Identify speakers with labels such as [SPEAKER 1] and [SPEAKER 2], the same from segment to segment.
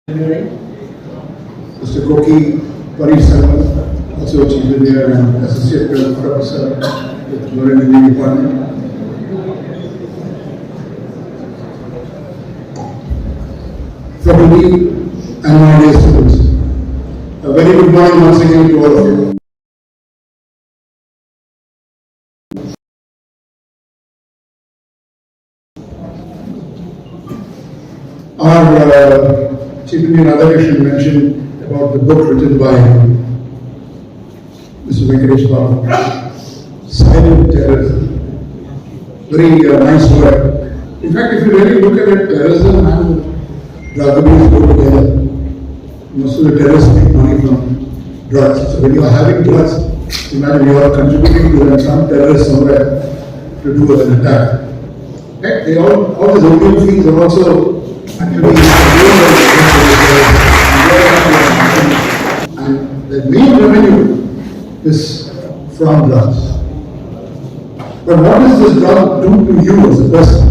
[SPEAKER 1] Mr. Koki Parisarma, also Chief Engineer and Associate Professor with Marine Engineering Department. Faculty and my dear students, a very good morning once again to all of you. Our Chief Engineer Radhakrishnan mentioned about the book written by Mr. Venkatesh Babu, Silent Terrorism. Very nice word. In fact, if you really look at it, terrorism and drug abuse go together. Most of the terrorists make money from drugs. So when you are having drugs, imagine you are contributing to some terrorist somewhere to do an attack. Okay? All these opium things are also actually and the main revenue is from drugs. But what does this drug do to you as a person?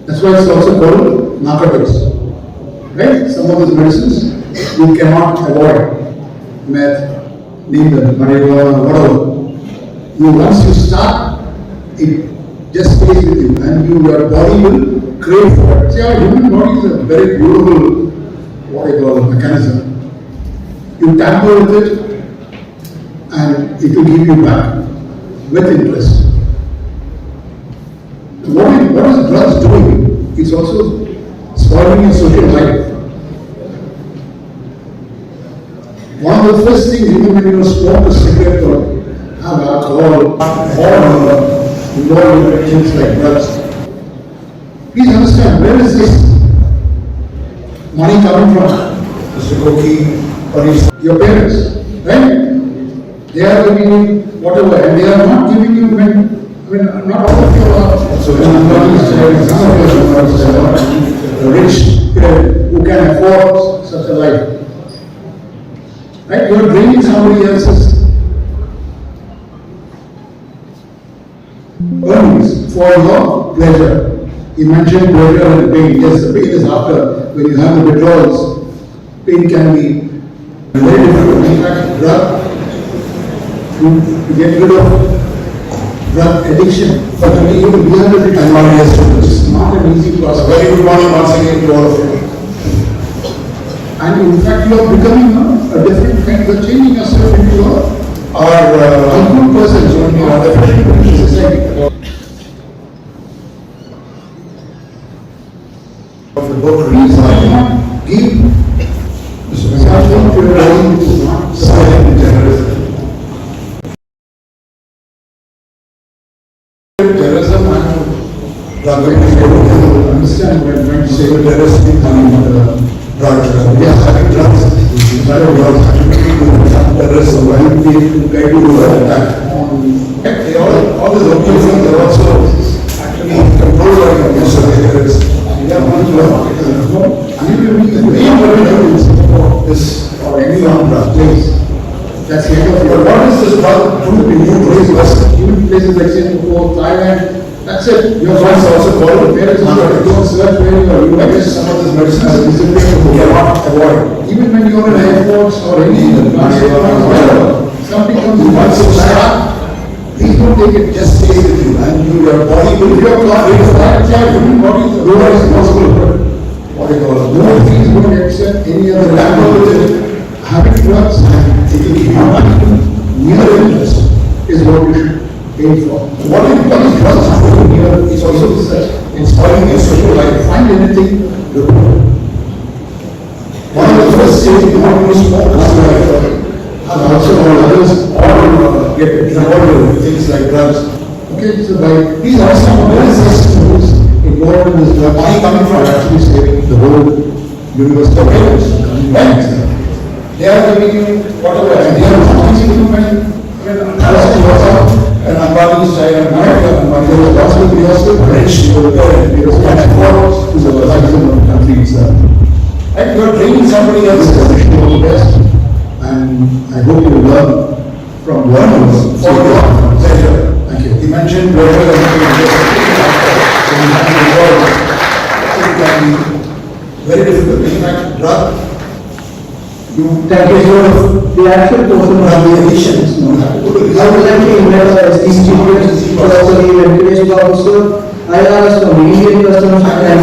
[SPEAKER 1] That's why it's also called narcotics. Right? Some of these medicines you cannot avoid. Meth, neither, marijuana, whatever. Once you start, it just stays with you and your body will crave for it. See, our human body is a very beautiful, what I call a mechanism. You tamper with it and it will give you back with interest. What is drugs doing? It's also spoiling your social life. One of the first things, even when you smoke a cigarette or have alcohol or involved in things like drugs, please understand, where is this money coming from? Mr. Koki or your parents, right? They are giving you whatever, and they are not giving you not all of you are. So some of us are rich who can afford such a life. Right? You are draining somebody else's earnings for your pleasure. He mentioned pleasure and pain. Yes, the pain is after. When you have the withdrawals, pain can be very difficult. In fact, drug, to get rid of drug addiction, but to be able to rehabilitate it's not an easy process. Very good morning once again to all of you. And in fact, you are becoming a different kind. You are changing yourself into a good person. So you are definitely going to society. Of the book, please give something to your body which is not silent terrorism. Terrorism and drug abuse. Understand when you say terrorism, I mean drugs. We are having drugs. Instead of drugs, terrorism, why would we try to do an attack? All these opium things are also actually controlled by the terrorists. We are going to learn. And the main revenue is for any non-drug place. That's the end of it. But what is this drug do in new places? Even places like Singapore, Thailand, that's it. Your voice also called the parents don't search where you are. You might get some of this medicine as a discipline you cannot avoid. Even when you are in airports or any something comes once you start, please don't take it, just stay with you. And your body will, if you are not ready for that, your body is responsible for it. What I call it. No things don't accept any other level with it. Having drugs and taking near interest is what we should aim for. What is drugs doing here is also research. It's spoiling your social life. Find anything to do. One of the first things you want to smoke is and also all others all get involved in things like drugs. Okay, so these are some of the tools involved in this drug. Money coming from actually saving the whole universe of parents. Right? They are giving you whatever, and they are not teaching you and Ambani's child and America, and there was also the rich to the parent, because can afford to the maximum of the country itself. And you are training somebody else to do the best, and I hope you will learn from learners for your pleasure. Thank you. He mentioned pleasure and
[SPEAKER 2] Thank you, sir. The actual portion of the additions, no. I would like to invite our esteemed speakers, Professor E. Venkatesh Babu, sir, IRS from Indian Customs and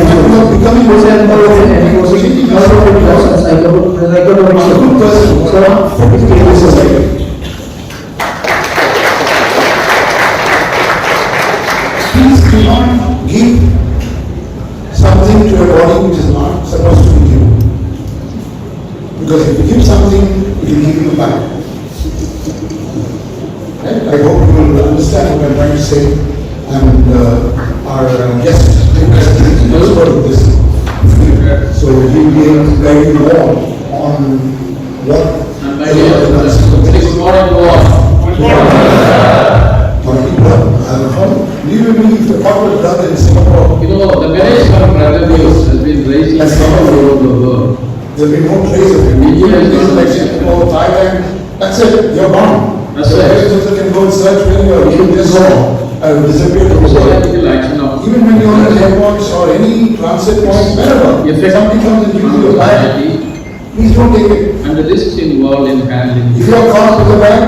[SPEAKER 2] becoming more empowered in enforcing counterfeit laws and psychotropic substances. Sir, please take this aside.
[SPEAKER 1] Please do not give something to a body which is not supposed to be given. Because if you give something, it will give you back. Right? I hope you will understand what I'm trying to say. And our guest is an expert of this. So he will be able to guide you more on what do you believe the corporate drug in Singapore?
[SPEAKER 3] You know, the marriage for drug abuse has been raising all over the world.
[SPEAKER 1] There will be no trace of it.
[SPEAKER 3] India is not
[SPEAKER 1] like Singapore, Thailand, that's it, you're gone.
[SPEAKER 3] That's
[SPEAKER 1] so
[SPEAKER 3] right.
[SPEAKER 1] You can go and search when you just saw and disappear from the world.
[SPEAKER 3] Political action of
[SPEAKER 1] Even when you're on airports or any transit points, wherever, if somebody comes and gives you a bag, please don't take it.
[SPEAKER 3] and the risks involved in handling
[SPEAKER 1] If you're caught with a bag,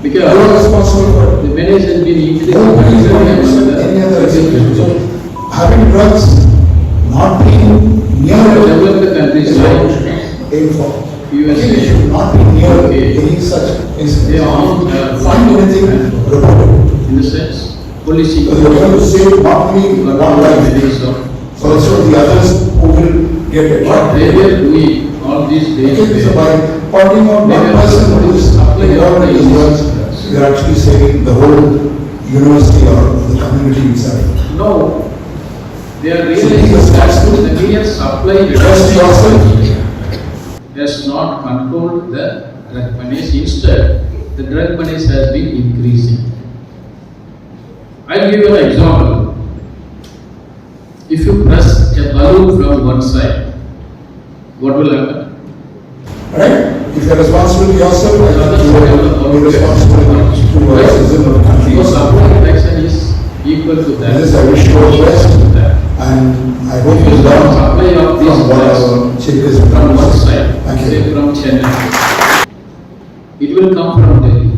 [SPEAKER 3] because
[SPEAKER 1] you're responsible for it.
[SPEAKER 3] the marriage has been increasing.
[SPEAKER 1] Nobody is going to accept any other execution. So, having drugs not being near
[SPEAKER 3] Developed countries
[SPEAKER 1] is
[SPEAKER 3] like
[SPEAKER 1] what aim for.
[SPEAKER 3] USA.
[SPEAKER 1] It should not be near
[SPEAKER 3] Okay.
[SPEAKER 1] any such incident.
[SPEAKER 3] They all
[SPEAKER 1] Find anything, report it.
[SPEAKER 3] in the sense, policing.
[SPEAKER 1] Because you're going to save not only one life,
[SPEAKER 3] So,
[SPEAKER 1] but also the others who will get it.
[SPEAKER 3] what they were doing all these days,
[SPEAKER 1] Okay, so by pointing out one person who is involved in these words, you're actually saving the whole university or the community itself.
[SPEAKER 3] no, they are
[SPEAKER 1] So
[SPEAKER 3] realizing
[SPEAKER 1] these are
[SPEAKER 3] that
[SPEAKER 1] steps.
[SPEAKER 3] the mere supply
[SPEAKER 1] Trust yourself.
[SPEAKER 3] has not controlled the drug monies. Instead, the drug monies has been increasing. I'll give you an example. If you press a balloon from one side, what will happen?
[SPEAKER 1] Right? If you're responsible to yourself, I think you're responsible to a citizen of the country.
[SPEAKER 3] Your supply reduction is equal to that.
[SPEAKER 1] This I wish you all the best,
[SPEAKER 3] That.
[SPEAKER 1] and I hope
[SPEAKER 3] If
[SPEAKER 1] you
[SPEAKER 3] you
[SPEAKER 1] learn
[SPEAKER 3] supply of these
[SPEAKER 1] from what
[SPEAKER 3] drugs
[SPEAKER 1] our chief is
[SPEAKER 3] from one side,
[SPEAKER 1] Thank you.
[SPEAKER 3] say from Chennai, it will come from Delhi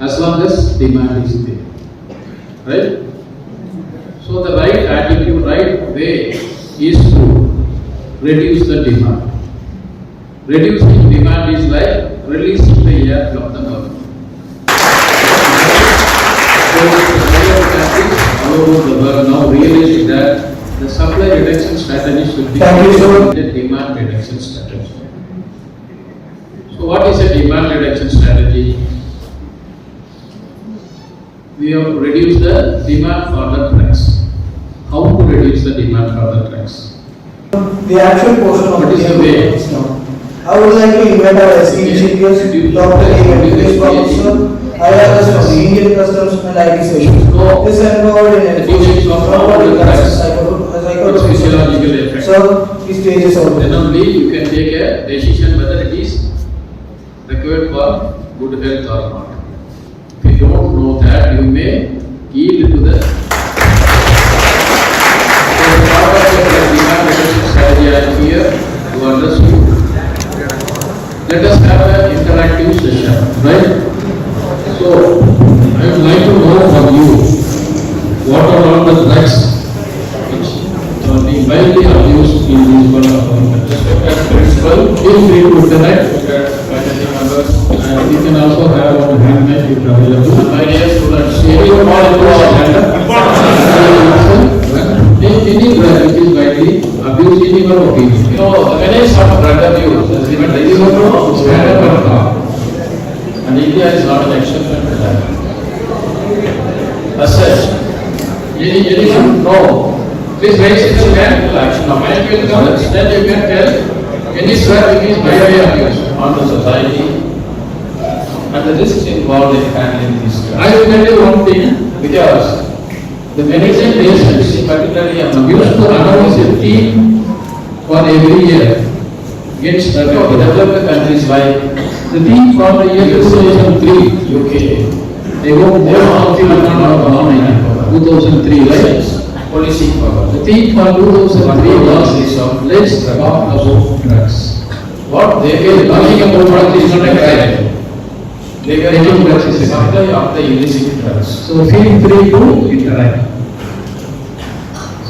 [SPEAKER 3] as long as demand is there. Right? So the right attitude, right way is to reduce the demand. Reducing demand is like releasing the air from the balloon. So the countries all over the world now realize that the supply reduction strategy should be
[SPEAKER 2] Thank you, sir.
[SPEAKER 3] the demand reduction strategy. So what is a demand reduction strategy? We have reduced the demand for the drugs. How to reduce the demand for the drugs?
[SPEAKER 2] The actual portion of
[SPEAKER 3] What is the way?
[SPEAKER 2] No. I would like to invite our esteemed speakers, Dr. A. Venkatesh Babu, sir, IRS from the Indian Customs and IT Solutions. This empowered in enforcing counterfeit drugs and
[SPEAKER 3] Its physiological effect.
[SPEAKER 2] Sir, the stage is open.
[SPEAKER 3] Then only you can take a decision whether it is required for good health or not. If you don't know that, you may yield to the part of the demand reduction strategy I am here to address you. Let us have an interactive session, right? So, I would like to know from you, what are all the drugs which are being widely abused in this world of principle? Feel free to interact with your faculty members, and you can also have one handmade if available. My dear students, any drug which is widely abused in your opinion. You know, the menace of drug abuse has been standard of law, and India is not an exception to that. As such, any should know. Please raise your hand. Now, when you will come, then you can tell any drug which is widely abused on the society and the risks involved in handling this drug. I will tell you one thing, because the medicine patients, particularly used to announce a team for every year against the developed countries like the team from the year 2003 UK. They go more on 2003, right? Policy power. The team for 2003 was this of let's talk about drugs. what they were talking about drugs is not a crime. They were taking drugs is a supply of the illicit drugs.
[SPEAKER 2] So feel free to interact.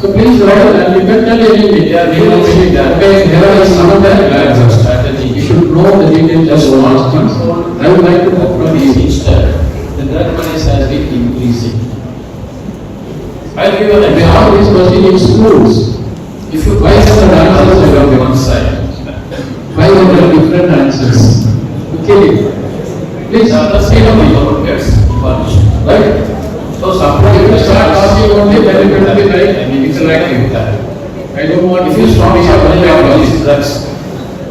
[SPEAKER 3] So please write and you can tell anything. They are really that. Okay, here is another strategy. You should know the details just one thing. I would like to offer you instead. The drug price has been increasing. I'll give you an example. This question in schools. If you buy some answers, you have one side. 500 different answers. Okay. Please understand the gets furnished. Right? So suppose if you start asking only, then it will be right and interacting with that. I don't want if you start asking all these drugs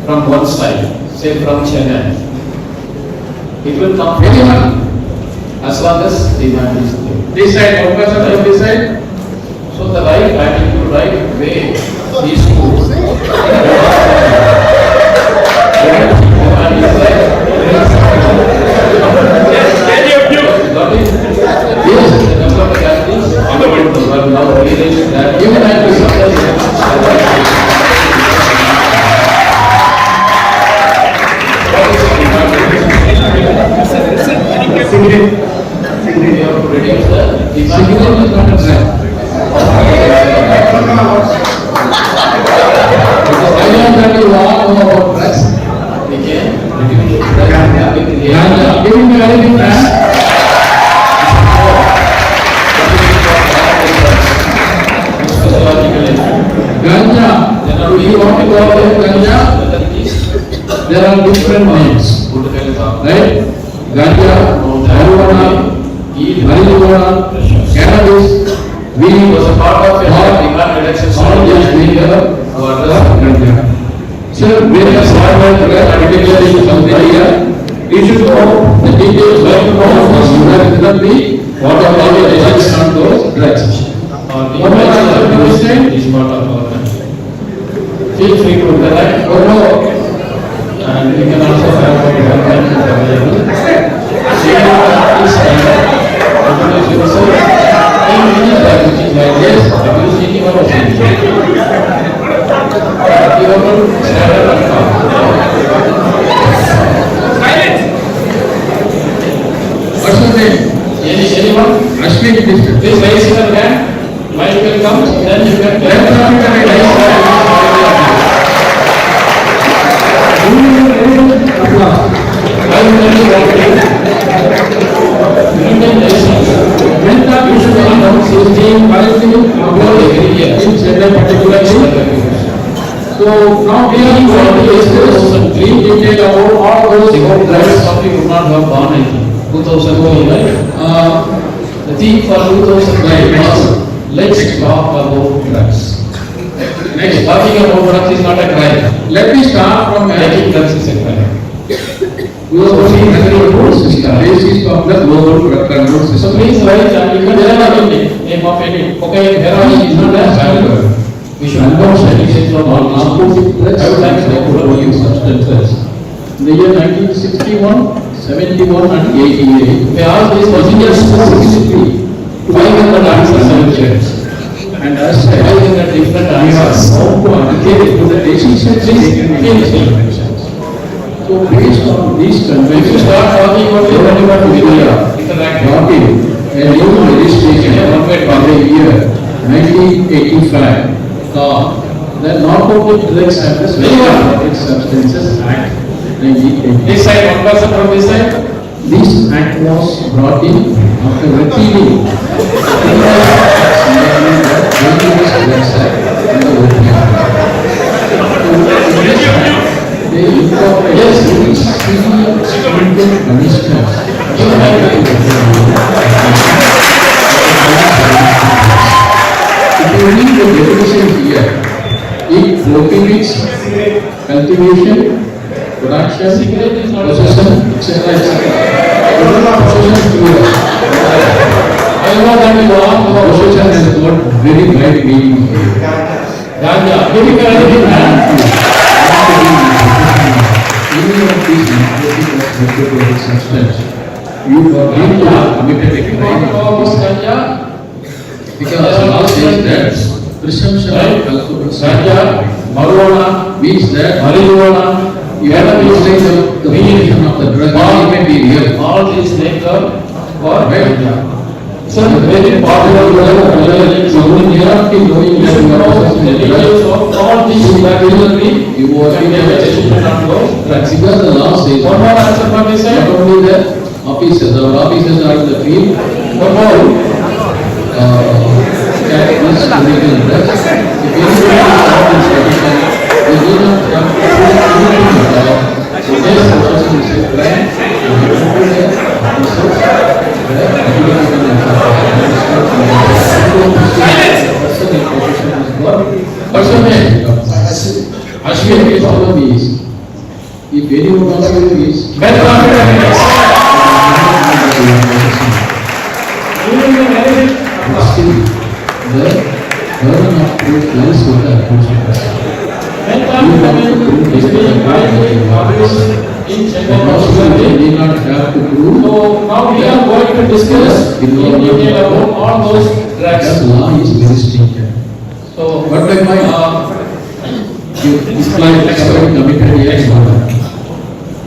[SPEAKER 3] from one side, say from Chennai, it will come very well as long as demand is there. This side, one person from this side. So the right attitude, right way, these two. There are different names, right? Ganja, marijuana, cannabis, weed was a part of a demand reduction strategy. Ganja. So, various hardware, particularly in some area, you should know the details, like to know what are all the effects on those drugs. What is part of our country. Feel free to interact or no. And you can also have a government available. Introduce yourself in any language like this, abuse any one of these. What's your name? Anyone? Ashwin, please raise your hand. When you will come, then you can So now we are going to discuss some brief detail about all those drugs of you would not have gone, I think. 2003, right? The theme for 2009 was let's talk about drugs. Next, talking about drugs is not a crime. Let me start from making drugs is a crime. Global control system. Basis of the global control system. So please write and you can tell name of any. Okay, heroin is not a crime. We should understand it from all narcotic drugs. I would like to cover new substances. In the year 1961, 71 and 88, they asked these passengers specifically 500 answers. And as I have different answers, how to allocate to the decisions taken in these conventions. So based on these conventions, start talking about the relevant media, talking a new legislation by the year 1985. The Narcotic Drugs and Narcotic Substances Act 1980. This side, one person from this side. This act was brought in after repealing they incorporate stringent punishments. If you read the definition here, it prohibits cultivation, production, possession, etc. I know that the law of possession has got very wide meaning here. Any of these narcotic substance, you are going to committed a crime. Because law says that presumption of culpability means that marijuana, whenever you say the meaning of the drug, it may be real. All these names are for right. So very popular drug, so you have to know the details of all these regularly. You can get education on those drugs. Because the law says. One more answer from this side. Not only the officers, our officers are in the field. One more. This illegal drugs. If you do not this condition, you do not have to do it. So this person is a plan. Ashwin is one of these. If anyone wants to do this, better still the burden of proof lies with the accused person. They did not have to prove.
[SPEAKER 4] So now we are going to discuss in detail about all those drugs.
[SPEAKER 3] The law is very strict.
[SPEAKER 4] So
[SPEAKER 3] What by my this client expert committed a murder.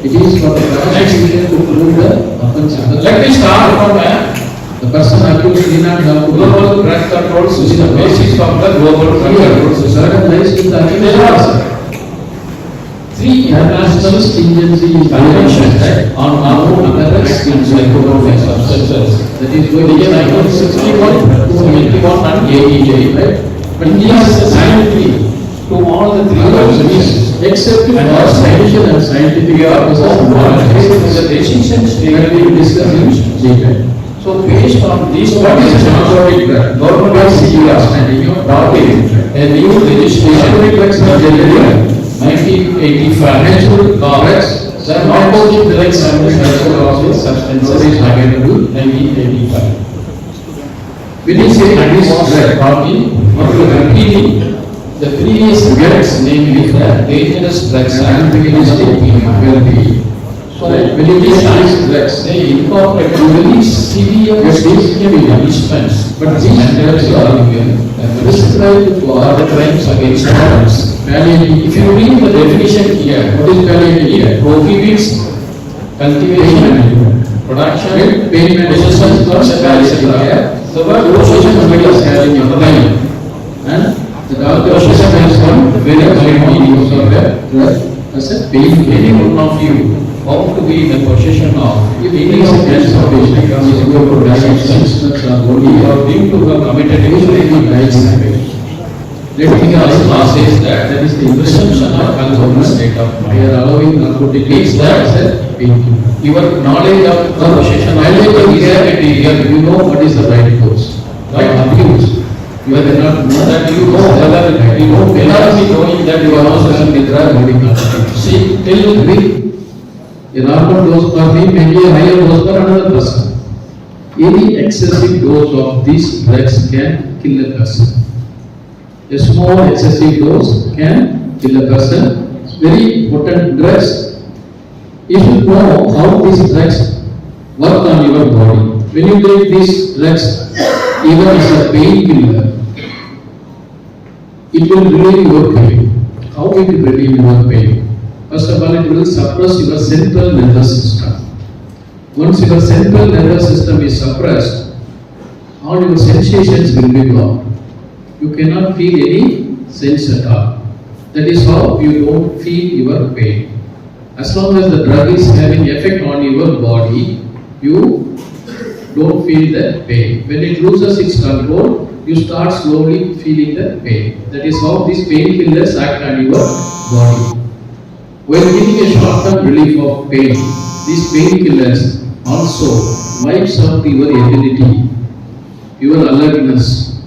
[SPEAKER 3] It is for the prosecution to prove the offense.
[SPEAKER 4] let me start from
[SPEAKER 3] The person accused did not have to
[SPEAKER 4] global drug control system, basis of the global drug control system.
[SPEAKER 3] certain lies with the accused.
[SPEAKER 4] Three
[SPEAKER 3] International stringency is
[SPEAKER 4] conventions on other drugs and psychotropic substances.
[SPEAKER 3] That is why
[SPEAKER 4] The year 1961, 71 and 88, right? But India is a signatory to all the three conventions.
[SPEAKER 3] except for
[SPEAKER 4] And
[SPEAKER 3] scientific and scientific purposes.
[SPEAKER 4] the decisions taken in discussion. So based on these
[SPEAKER 3] What is narcotic drug?
[SPEAKER 4] government
[SPEAKER 3] What is the
[SPEAKER 4] is
[SPEAKER 3] understanding of
[SPEAKER 4] adopted a new
[SPEAKER 3] narcotic drugs
[SPEAKER 4] legislation
[SPEAKER 3] are generally
[SPEAKER 4] 1985
[SPEAKER 3] natural
[SPEAKER 4] law.
[SPEAKER 3] drugs.
[SPEAKER 4] The narcotic drugs and psychotropic substances
[SPEAKER 3] Is available.
[SPEAKER 4] 1985.
[SPEAKER 3] When you say this
[SPEAKER 4] was
[SPEAKER 3] drug,
[SPEAKER 4] partly repealing the previous drugs, namely the dangerous drugs and
[SPEAKER 3] will be.
[SPEAKER 4] So
[SPEAKER 3] When you
[SPEAKER 4] these
[SPEAKER 3] say
[SPEAKER 4] times,
[SPEAKER 3] these drugs,
[SPEAKER 4] they incorporate very severe
[SPEAKER 3] Yes, please.
[SPEAKER 4] punishments,
[SPEAKER 3] But
[SPEAKER 4] these
[SPEAKER 3] these
[SPEAKER 4] drugs
[SPEAKER 3] drugs
[SPEAKER 4] are
[SPEAKER 3] are
[SPEAKER 4] given
[SPEAKER 3] prescribed
[SPEAKER 4] for
[SPEAKER 3] for
[SPEAKER 4] the crimes against others.
[SPEAKER 3] palliative.
[SPEAKER 4] If you read the definition here,
[SPEAKER 3] What is palliative here?
[SPEAKER 4] it prohibits cultivation, production,
[SPEAKER 3] Pain
[SPEAKER 4] possession,
[SPEAKER 3] management,
[SPEAKER 4] etc. The word possession is
[SPEAKER 3] having a
[SPEAKER 4] underlined.
[SPEAKER 3] And the doctor prescribes some very common meanings of a drug as a pain
[SPEAKER 4] Any
[SPEAKER 3] reliever.
[SPEAKER 4] one of you ought to be in the possession of
[SPEAKER 3] If any of cancer patient comes to go for diagnosis, are only
[SPEAKER 4] you are deemed to have committed
[SPEAKER 3] usually
[SPEAKER 4] injury.
[SPEAKER 3] diagnosis. Let me
[SPEAKER 4] Because law
[SPEAKER 3] ask
[SPEAKER 4] says that
[SPEAKER 3] that is the
[SPEAKER 4] presumption
[SPEAKER 3] presumption
[SPEAKER 4] of
[SPEAKER 3] of
[SPEAKER 4] alcohol
[SPEAKER 3] alcohol.
[SPEAKER 4] state of
[SPEAKER 3] We
[SPEAKER 4] mind.
[SPEAKER 3] are allowing narcotic
[SPEAKER 4] Means
[SPEAKER 3] drugs
[SPEAKER 4] that
[SPEAKER 3] as a painkiller.
[SPEAKER 4] Your knowledge of the possession of
[SPEAKER 3] Palliative
[SPEAKER 4] alcohol is a
[SPEAKER 3] care,
[SPEAKER 4] material.
[SPEAKER 3] you know what is the right course. But abuse, you are not know
[SPEAKER 4] That you know whether you know without me knowing that you are also
[SPEAKER 3] the drug having narcotics.
[SPEAKER 4] see till
[SPEAKER 3] A normal dose for me may be a higher dose for another person. Any excessive dose of these drugs can kill a person. A small excessive dose can kill a person. It's very potent drugs. You should know how these drugs work on your body. When you take these drugs, even as a painkiller, it will relieve your pain. How it will relieve your pain? First of all, it will suppress your central nervous system. Once your central nervous system is suppressed, all your sensations will be gone. You cannot feel any sense at all. That is how you don't feel your pain. As long as the drug is having effect on your body, you don't feel the pain. When it loses its control, you start slowly feeling the pain. That is how these painkillers act on your body. While giving a short-term relief of pain, these painkillers also wipes out your ability, your alertness,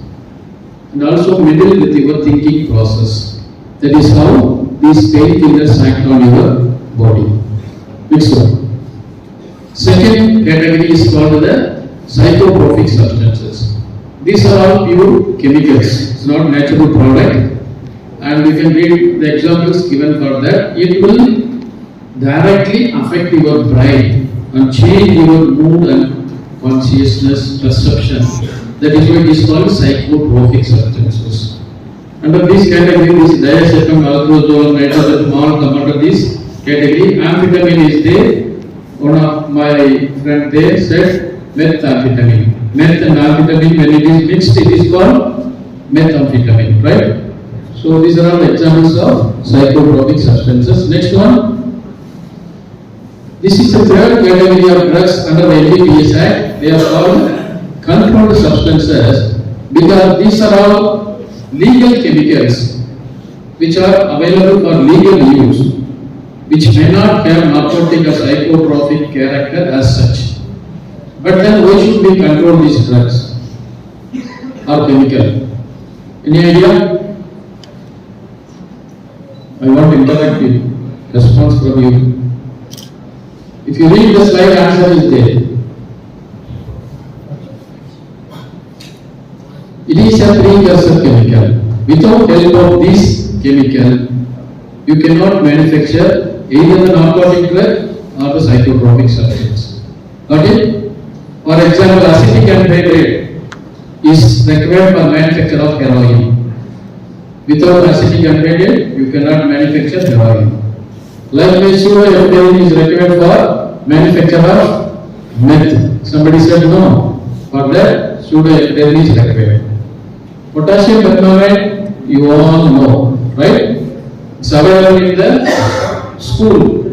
[SPEAKER 3] and also meddle with your thinking process. That is how these painkillers act on your body. Next one. Second category is called the psychotropic substances. These are all pure chemicals. It's not natural product. And we can read the examples given for that. It will directly affect your brain and change your mood and consciousness perception. That is why it is called psychotropic substances. Under this category, this diazepam, alprazolam, nitroglycerin all come under this category. Amphetamine is there. One of my friend there said methamphetamine. Meth and amphetamine, when it is mixed, it is called methamphetamine, right? So these are all examples of psychotropic substances. Next one. This is the third category of drugs under the NDPS Act. They are called controlled substances because these are all legal chemicals which are available for legal use, which may not have narcotic or psychotropic character as such. But then why should we control these drugs or chemical? Any idea? I want interactive response from you. If you read the slide, answer is there. It is a precursor chemical. Without help of this chemical, you cannot manufacture either the narcotic drug or the psychotropic substance. Got it? For example, acetic anhydride is required for manufacture of heroin. Without acetic anhydride, you cannot manufacture heroin. Likewise, pseudoephedrine is required for manufacture of meth. Somebody said no. For that, pseudoephedrine is required. Potassium perchlorate, you all know, right? It's available in the school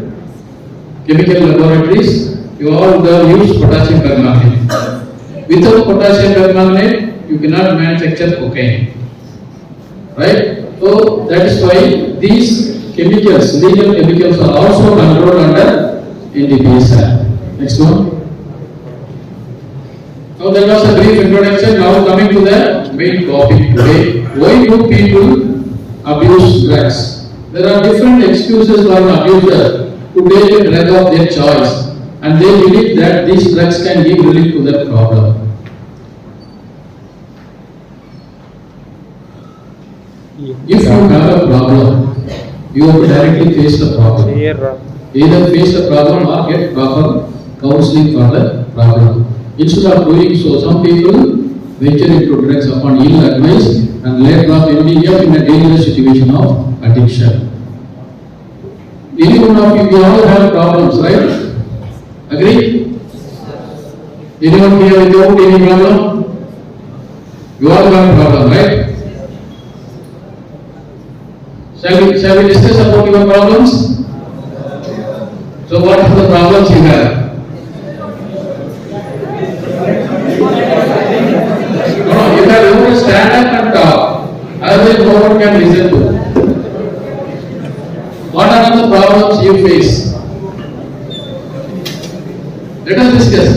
[SPEAKER 3] chemical laboratories. You all use potassium perchlorate. Without potassium perchlorate, you cannot manufacture cocaine, right? So that is why these chemicals, legal chemicals, are also controlled under NDPS Act. Next one. Now that was a brief introduction. Now coming to the main topic today. Why do people abuse drugs? There are different excuses for an abuser to take a drug of their choice, and they believe that these drugs can give relief to their problem. If you have a problem, you have to directly face the problem. Either face the problem or get proper counseling for the problem. Instead of doing so, some people venture into drugs upon ill advice and later on ending up in a dangerous situation of addiction. Any one of you, we all have problems, right? Agree? Anyone here without any problem? You all have problem, right? Shall we discuss about your problems? So what are the problems you have? No, you have to stand up and talk. Otherwise no one can listen to. What are the problems you face? Let us discuss.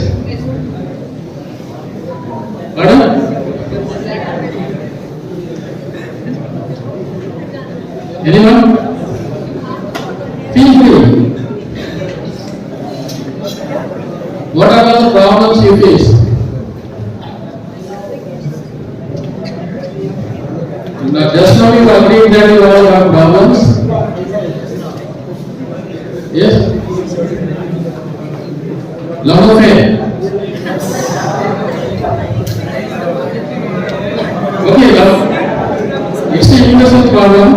[SPEAKER 3] Pardon? Anyone? Feel free. What are the problems you face? Now, just now you agreed that you all have problems. Yes? Love affair. Okay, love. It's a universal problem.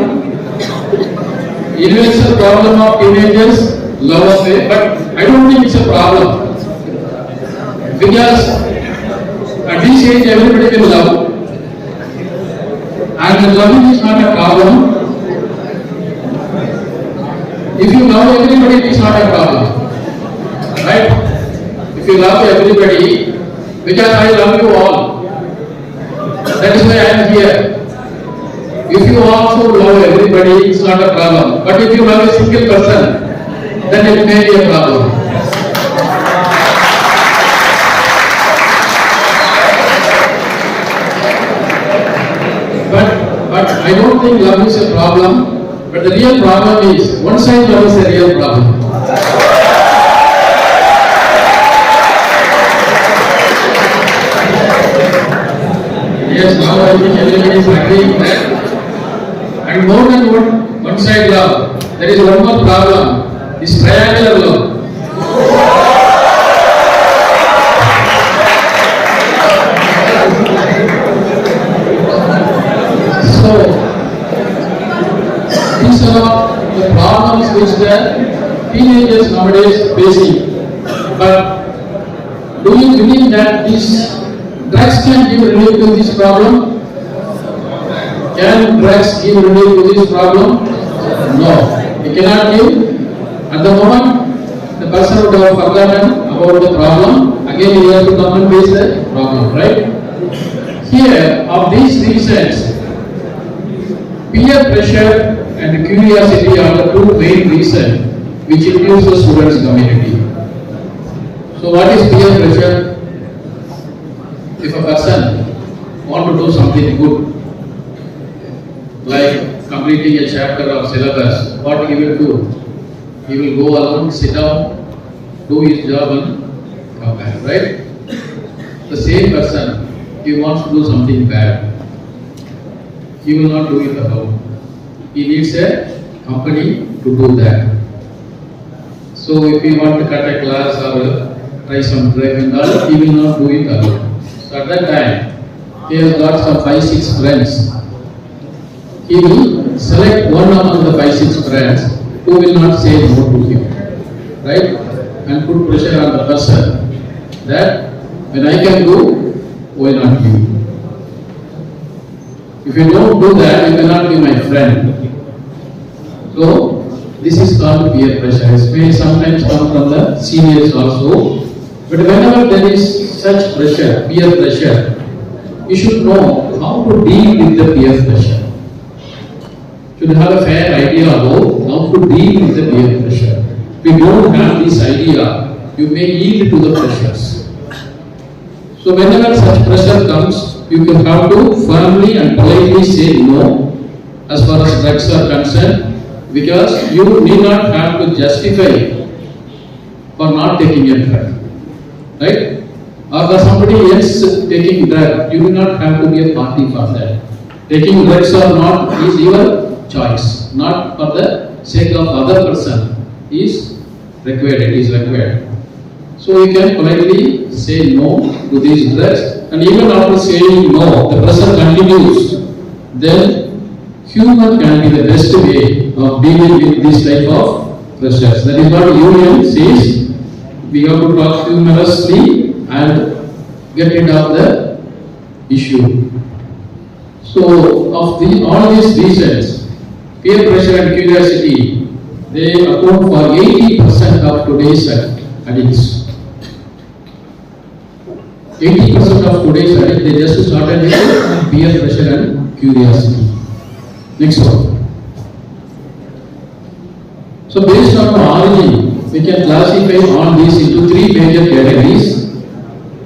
[SPEAKER 3] Universal problem of teenagers, love affair, but I don't think it's a problem. Because at this age everybody can love. And loving is not a problem. If you love everybody, it is not a problem. Right? If you love everybody, because I love you all. That is why I am here. If you also love everybody, it's not a problem. But if you love a single person, then it may be a problem. But I don't think love is a problem. But the real problem is, one side love is a real problem. Yes, now I think everybody is agreeing that. And more than one side love, there is one more problem, this triangular love. So, these are the problems which the patients nowadays facing. But do you believe that these drugs can give relief to this problem? Can drugs give relief to this problem? No, it cannot give. At the moment, the person would have forgotten about the problem. Again, he has to come and face the problem, right? Here, of these reasons, peer pressure and curiosity are the two main reasons which influence the students' community. So, what is peer pressure? If a person wants to do something good, like completing a chapter of syllabus, what he will do? He will go alone, sit down, do his job and come back, right? The same person, he wants to do something bad, he will not do it alone. He needs a company to do that. So if he want to cut a class or try some drug and all, he will not do it alone. So at that time, he has got some 5-6 friends. He will select one among the 5-6 friends who will not say no to him, right? And put pressure on the person that when I can do, why not you? If you don't do that, you cannot be my friend. So this is called peer pressure. It may sometimes come from the seniors also. But whenever there is such pressure, peer pressure, you should know how to deal with the peer pressure. Should have a fair idea about how to deal with the peer pressure. If you don't have this idea, you may yield to the pressures. So whenever such pressure comes, you can have to firmly and politely say no as far as drugs are concerned, because you need not have to justify for not taking a drug, right? Or for somebody else taking drug, you do not have to be a party for that. Taking drugs or not is your choice, not for the sake of other person is required, it is required. So you can politely say no to these drugs, and even after saying no, the pressure continues, then humor can be the best way of dealing with this type of pressures. That is what union says, we have to talk humorously and get rid of the issue. So of all these reasons, peer pressure and curiosity, they account for 80% of today's addicts. 80% of today's addicts, they just started with peer pressure and curiosity. Next one. So based on the origin, we can classify all these into 3 major categories.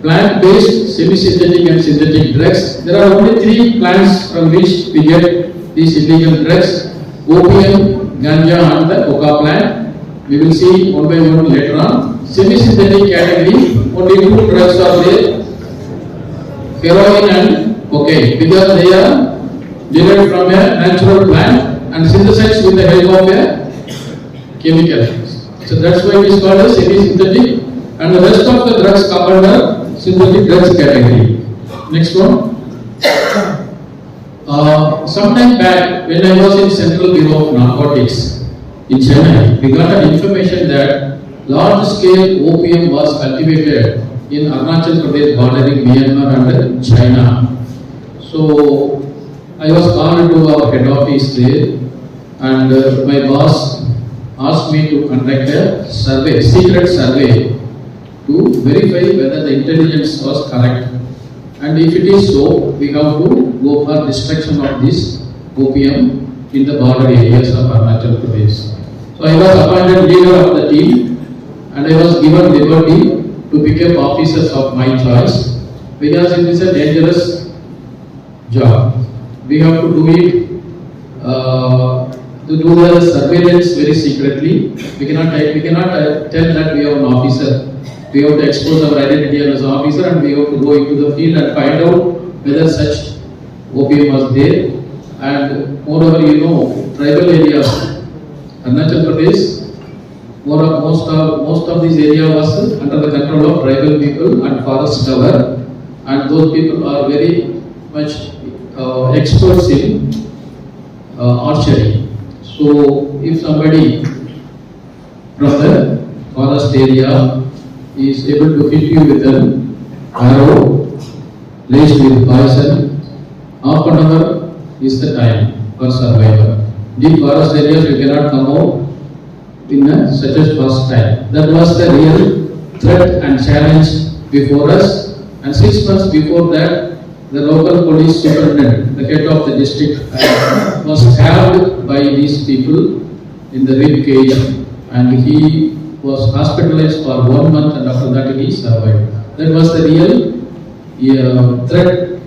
[SPEAKER 3] Plant-based, semi-synthetic and synthetic drugs. There are only 3 plants from which we get these illegal drugs: opium, ganja and the coca plant. We will see one by one later on. Semi-synthetic category, only 2 drugs are there: heroin and cocaine, because they are derived from a natural plant and synthesized with the help of a chemical. So that's why it is called a semi-synthetic, and the rest of the drugs come under synthetic drugs category. Next one. Sometime back, when I was in Central Bureau of Narcotics in Chennai, we got an information that large-scale opium was cultivated in Arunachal Pradesh bordering Myanmar and China. So I was called to our head office there, and my boss asked me to conduct a survey, secret survey, to verify whether the intelligence was correct. And if it is so, we have to go for destruction of this opium in the border areas of Arunachal Pradesh. So I was appointed leader of the team, and I was given liberty to pick up officers of my choice, because it is a dangerous job. We have to do it, to do the surveillance very secretly. We cannot tell that we have an officer. We have to expose our identity as an officer, and we have to go into the field and find out whether such opium was there. And moreover, tribal areas, Arunachal Pradesh, most of this area was under the control of tribal people and forest cover, and those people are very much experts in archery. So if somebody from the forest area, he is able to hit you with an arrow laced with poison. Half an hour is the time for survival. Deep forest areas you cannot come out in such a fast time. That was the real threat and challenge before us. And 6 months before that, the local police superintendent, the head of the district, was stabbed by these people in the rib cage, and he was hospitalized for 1 month, and after that he survived. That was the real threat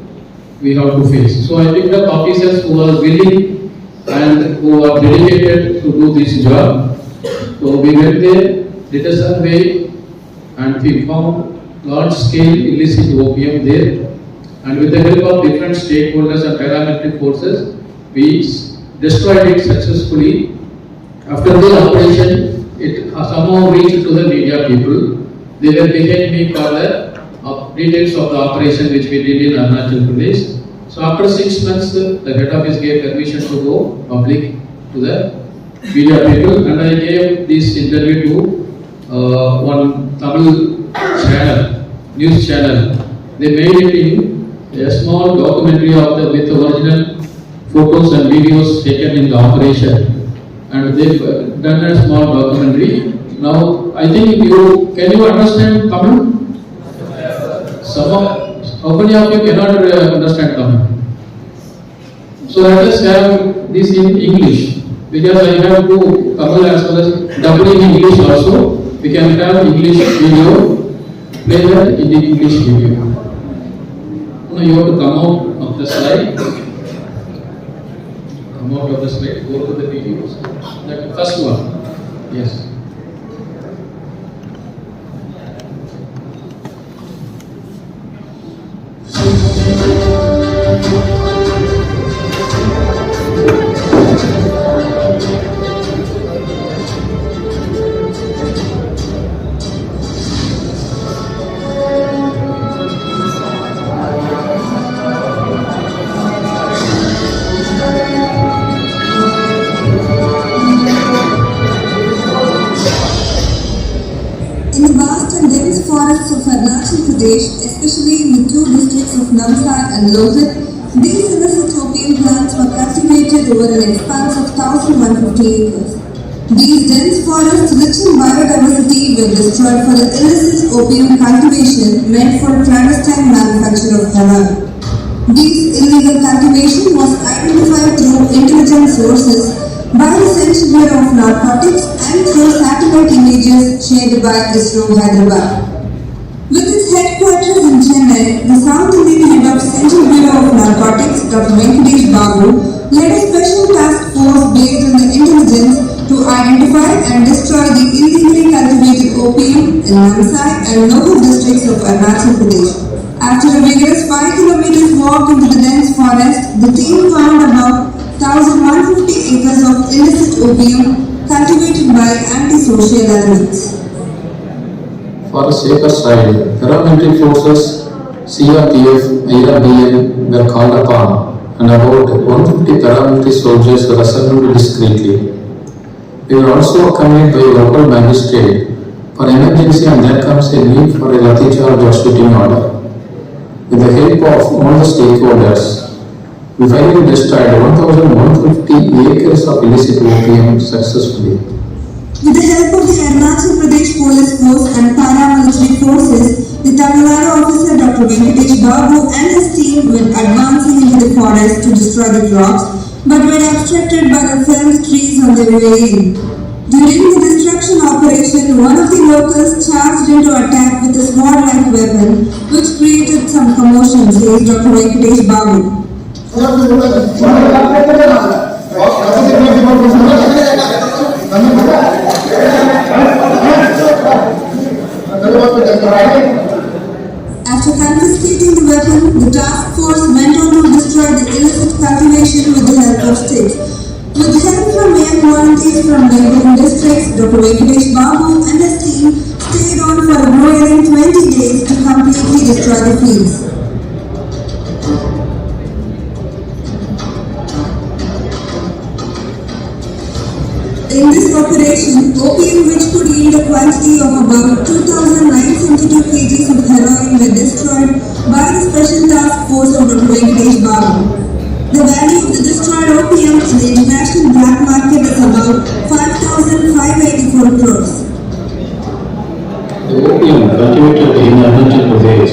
[SPEAKER 3] we have to face. So I think the officers who are willing and who are dedicated to do this job, so we went there, did a survey, and we found large-scale illicit opium there. And with the help of different stakeholders and paramilitary forces, we destroyed it successfully. After the operation, it somehow reached to the media people. They were behind me for the details of the operation which we did in Arunachal Pradesh. So after 6 months, the head office gave permission to go public to the media people, and I gave this interview to one Tamil channel, news channel. They made it in a small documentary of the with original photos and videos taken in the operation, and they've done a small documentary. Now I think can you understand Tamil? How many of you cannot understand Tamil? So let us have this in English, because I have to Tamil as well as doubling in English also. We can have English video, play that in the English video. Now you have to come out of the slide. Come out of the slide, go to the videos. That first one. Yes.
[SPEAKER 5] Especially in the two districts of Namsai and Lohit, these illicit opium plants were cultivated over an expanse of 1,150 acres. These dense forests rich in biodiversity were destroyed for the illicit opium cultivation meant for clandestine manufacture of heroin. This illegal cultivation was identified through intelligence sources by the Central Bureau of Narcotics and through satellite images shared by ISRO Hyderabad. With its headquarters in Chennai, the South Indian head of Central Bureau of Narcotics, Dr. Venkatesh Babu, led a special task force based on the intelligence to identify and destroy the illegally cultivated opium in Namsai and Lohit districts of Arunachal Pradesh. After a vigorous 5 kilometers walk into the dense forest, the team found about 1,150 acres of illicit opium cultivated by antisocial elements.
[SPEAKER 3] For a safer side, paramilitary forces, CRPF, IRBN were called upon, and about 150 paramilitary soldiers were assembled discreetly. We were also accompanied by a local magistrate for emergency, and there comes a need for a lathi charge or shooting order. With the help of all the stakeholders, we finally destroyed 1,150 acres of illicit opium successfully.
[SPEAKER 5] With the help of the Arunachal Pradesh Police Force and paramilitary forces, the Tamil Nadu officer Dr. Venkatesh Babu and his team were advancing into the forest to destroy the crops, but were obstructed by the felled trees on their way in. During the destruction operation, one of the locals charged into attack with a sword-like weapon, which created some commotion, says Dr. Venkatesh Babu. After confiscating the weapon, the task force went on to destroy the illicit cultivation with the help of sticks. With help from young volunteers from neighboring districts, Dr. Venkatesh Babu and his team stayed on for a grueling 20 days to completely destroy the fields. In this operation, opium, which could yield a quantity of about 2,972 kgs of heroin, were destroyed by the Special Task Force of Dr. Venkatesh Babu. The value of the destroyed opium in the international black market is about 5,584 crores.
[SPEAKER 4] The opium cultivated in Arunachal Pradesh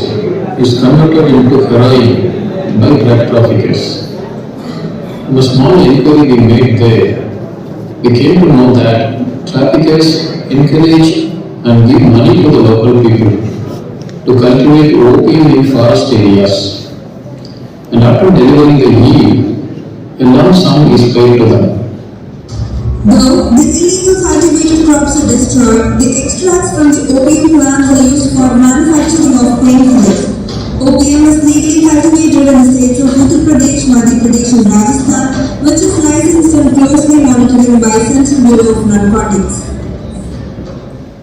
[SPEAKER 4] is converted into heroin by drug traffickers. In a small inquiry we made there, we came to know that traffickers encourage and give money to the local people to cultivate opium in forest areas. And after delivering the yield, a lump sum is paid to them.
[SPEAKER 5] Though the illegal cultivated crops are destroyed, the extracts from the opium plants are used for manufacturing of painkillers. Opium is legally cultivated in the states of Uttar Pradesh, Madhya Pradesh and Rajasthan, which is licensed and closely monitored by Central Bureau of Narcotics.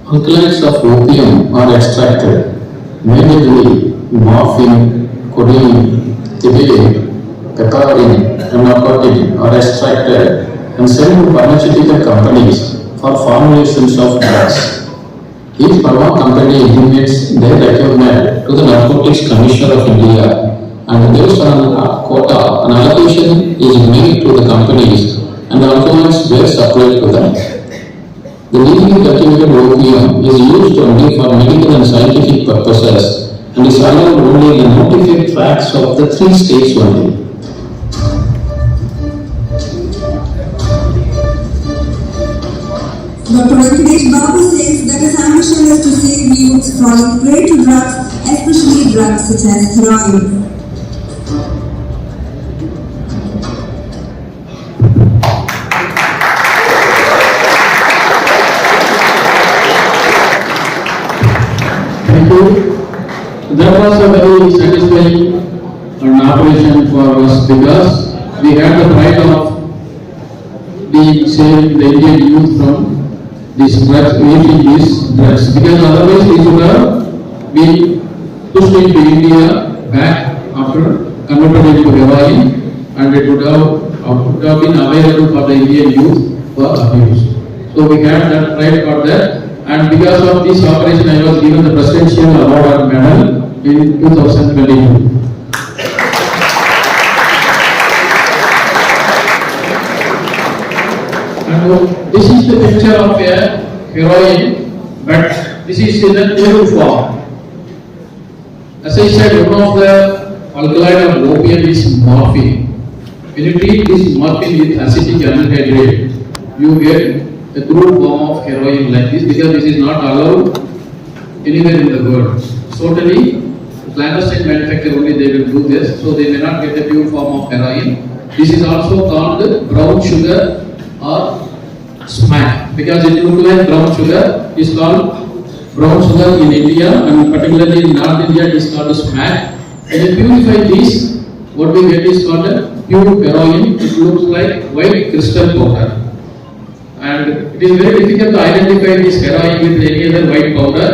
[SPEAKER 4] Alkaloids of opium are extracted, mainly morphine, codeine, thibaide, piperine, and narcotin are extracted and sent to pharmaceutical companies for formulations of drugs. Each pharma company intimates their requirement to the Narcotics Commissioner of India, and based on a quota, an allocation is made to the companies and the alcohols were supplied to them. The legally cultivated opium is used only for medical and scientific purposes and is allowed only in the notified tracts of the 3 states only.
[SPEAKER 5] Dr. Venkatesh Babu says that his ambition is to save youths falling prey to drugs, especially drugs such as heroin.
[SPEAKER 3] Thank you. That was a very satisfying operation for us because we had the pride of saving the Indian youth from these drugs, using these drugs, because otherwise we should have been pushed into India back after converted into heroin, and it would have been available for the Indian youth for abuse. So we had that pride for that, and because of this operation I was given the Presidential Award and Medal in 2022. And this is the picture of a heroin, but this is in a pure form. As I said, one of the alkaloid of opium is morphine. When you treat this morphine with acetic anhydride, you get a crude form of heroin like this, because this is not allowed anywhere in the world. Totally clandestine manufacture only they will do this, so they may not get the pure form of heroin. This is also called brown sugar or smack, because it looks like brown sugar is called brown sugar in India, and particularly in North India it is called smack. When you purify this, what we get is called a pure heroin. It looks like white crystal powder, and it is very difficult to identify this heroin with any other white powder.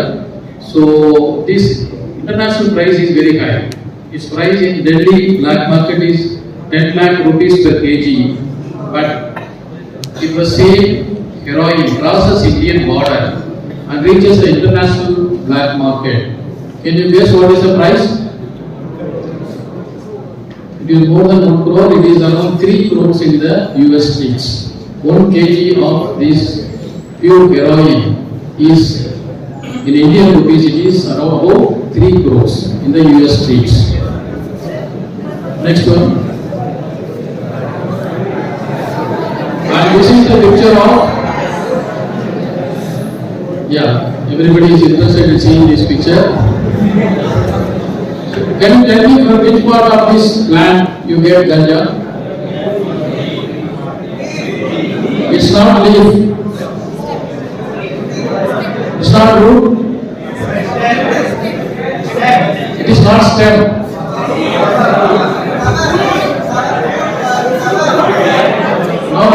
[SPEAKER 3] So this international price is very high. Its price in Delhi black market is 10 lakh rupees per kg, but if the same heroin crosses Indian border and reaches the international black market, can you guess what is the price? It is more than 1 crore. It is around 3 crores in the US streets. 1 kg of this pure heroin is, in Indian rupees, it is around about 3 crores in the US streets. Next one. And this is the picture of, everybody is interested in seeing this picture. Can you tell me from which part of this plant you get ganja? It's not leaf. It's not root. It is not stem. No.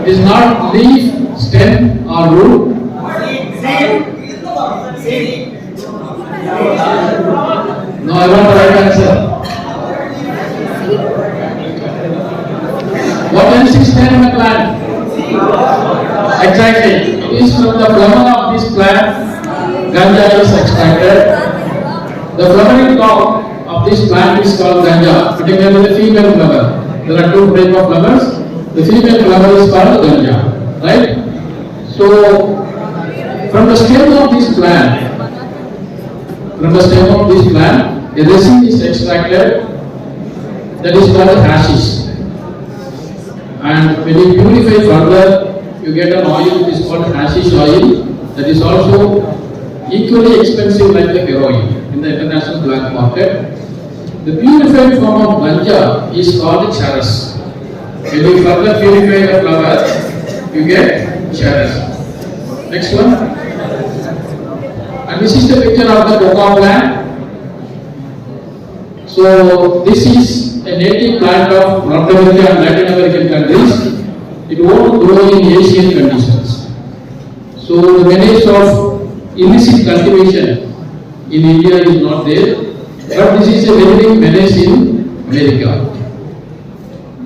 [SPEAKER 3] It is not leaf, stem or root. No, I want the right answer. What else is there in the plant? Exactly. It is from the flower of this plant, ganja is extracted. The flowering of this plant is called ganja, particularly the female flower. There are two types of flowers. The female flower is called ganja, right? So, from the stem of this plant, a resin is extracted that is called hashish. And when you purify further, you get an oil which is called hashish oil that is also equally expensive like the heroin in the international black market. The purified form of ganja is called charas. When you further purify the flower, you get charas. Next one. And this is the picture of the coca plant. So this is a native plant of North America and Latin American countries. It won't grow in Asian conditions. So the menace of illicit cultivation in India is not there, but this is a very big menace in America.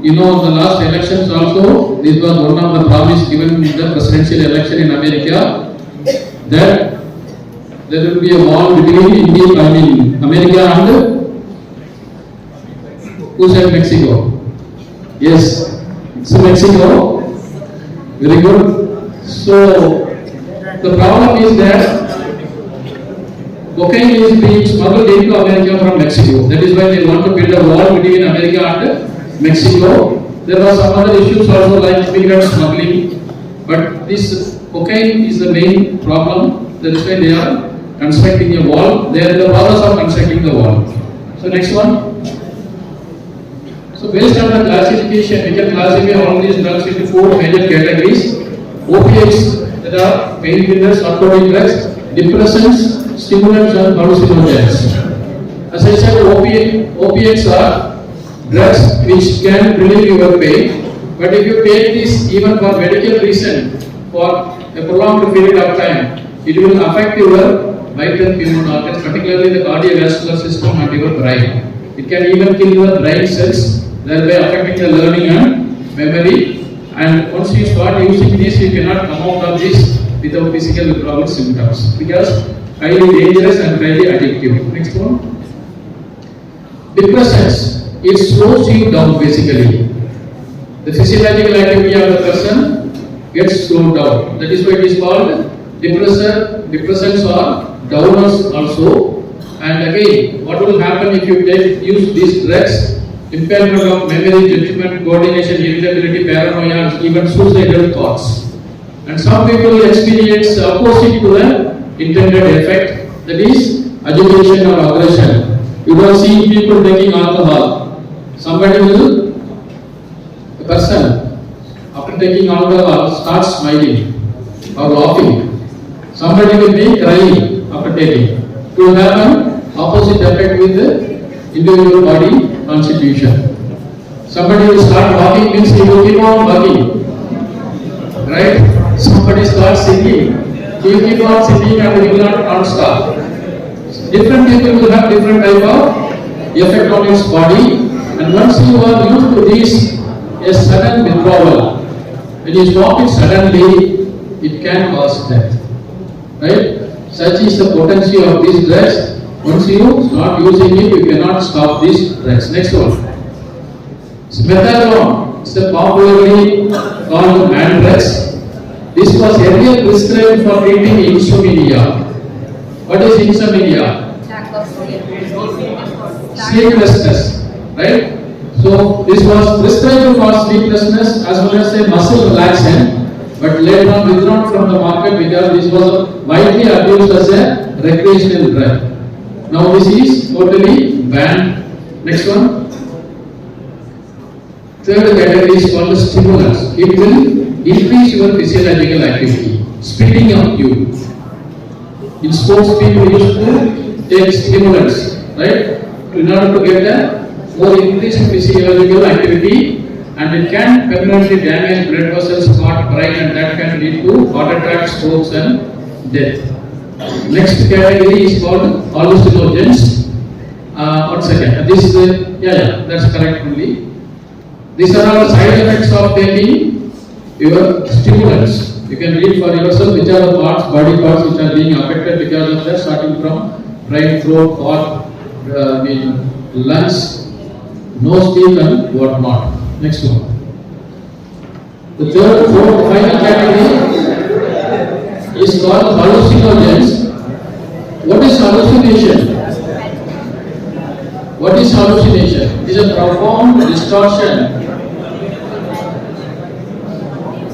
[SPEAKER 3] You know, the last elections also, this was one of the promises given in the presidential election in America, that there will be a wall between America and who said Mexico? Yes, it's Mexico. Very good. So the problem is that cocaine is being smuggled into America from Mexico. That is why they want to build a wall between America and Mexico. There were some other issues also like immigrant smuggling, but this cocaine is the main problem. That is why they are constructing a wall. They are in the process of constructing the wall. So next one. So based on the classification, we can classify all these drugs into four major categories. Opiates, that are painkillers, narcotic drugs, depressants, stimulants and hallucinogens. As I said, opiates are drugs which can relieve your pain, but if you take this even for medical reason for a prolonged period of time, it will affect your vital human organs, particularly the cardiovascular system and your brain. It can even kill your brain cells, thereby affecting the learning and memory. And once you start using this, you cannot come out of this without physical withdrawal symptoms, because highly dangerous and highly addictive. Next one. Depressants. It slows you down basically. The physiological activity of the person gets slowed down. That is why it is called depressants or downers also. And again, what will happen if you use these drugs? Impairment of memory, judgment, coordination, irritability, paranoia, even suicidal thoughts. And some people experience opposite to the intended effect, that is agitation or aggression. You don't see people taking alcohol. Somebody will, a person, after taking alcohol, starts smiling or laughing. Somebody will be crying after taking. It will have an opposite effect with the individual body constitution. Somebody will start walking, means he will keep on walking. Right? Somebody starts singing, he will keep on singing and he will not stop. Different people will have different type of effect on his body. And once you are used to this, a sudden withdrawal, when you stop it suddenly, it can cause death. Right? Such is the potency of these drugs. Once you start using it, you cannot stop these drugs. Next one. Methadone is the popularly called man drugs. This was earlier prescribed for treating insomnia. What is insomnia? Sleeplessness. Right? So this was prescribed for sleeplessness as well as a muscle relaxant, but later on withdrawn from the market because this was widely abused as a recreational drug. Now this is totally banned. Next one. Third category is called stimulants. It will increase your physiological activity, speeding up you. In sports, people used to take stimulants, right? In order to get a more increased physiological activity, and it can permanently damage blood vessels, heart, brain, and that can lead to heart attacks, strokes, and death. Next category is called hallucinogens. One second. This is that's correct only. These are all side effects of taking your stimulants. You can read for yourself which are the parts, body parts which are being affected because of that, starting from brain, throat, heart, lungs, nose, teeth and what not. Next one. The third, fourth, final category is called hallucinogens. What is hallucination? What is hallucination? It is a profound distortion.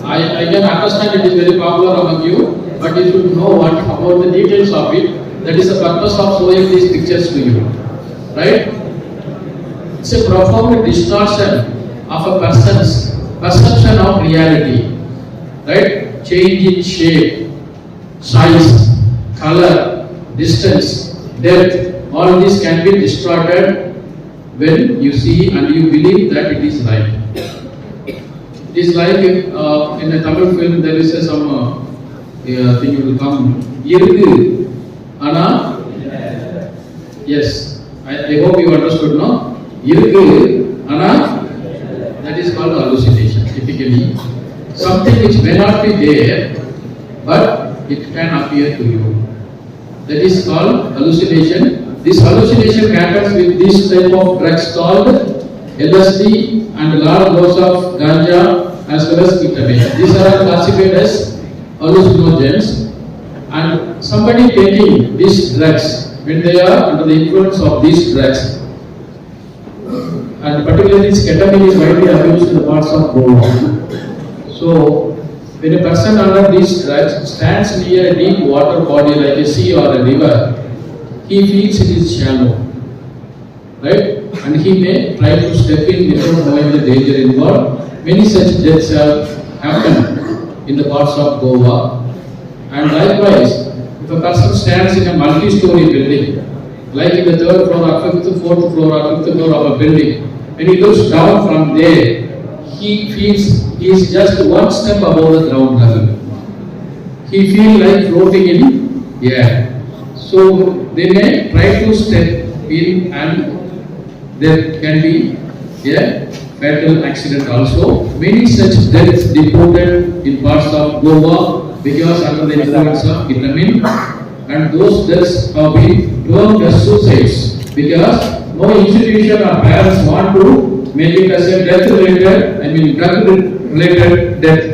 [SPEAKER 3] I can understand it is very popular among you, but you should know what about the details of it. That is the purpose of showing these pictures to you. Right? It's a profound distortion of a person's perception of reality. Right? Change in shape, size, color, distance, depth, all this can be distorted when you see and you believe that it is right. It is like in a Tamil film there is some thing will come. Irukku, Ana? Yes. I hope you understood, no? Irukku, Ana? That is called hallucination, typically. Something which may not be there, but it can appear to you. That is called hallucination. This hallucination happens with this type of drugs called LSD and large dose of ganja as well as ketamine. These are classified as hallucinogens. And somebody taking these drugs, when they are under the influence of these drugs, and particularly this ketamine is widely abused in the parts of Goa. So, when a person under these drugs stands near a deep water body like a sea or a river, he feels it is shallow, right? And he may try to step in without knowing the danger involved. Many such deaths have happened in the parts of Goa. And likewise, if a person stands in a multi-story building, like in the third floor or fifth, fourth floor or fifth floor of a building, when he looks down from there, he feels he is just one step above the ground level. He feels like floating in air. So they may try to step in and there can be a fatal accident also. Many such deaths reported in parts of Goa because under the influence of ketamine, and those deaths have been termed as suicides because no institution or parents want to make it as a drug-related death.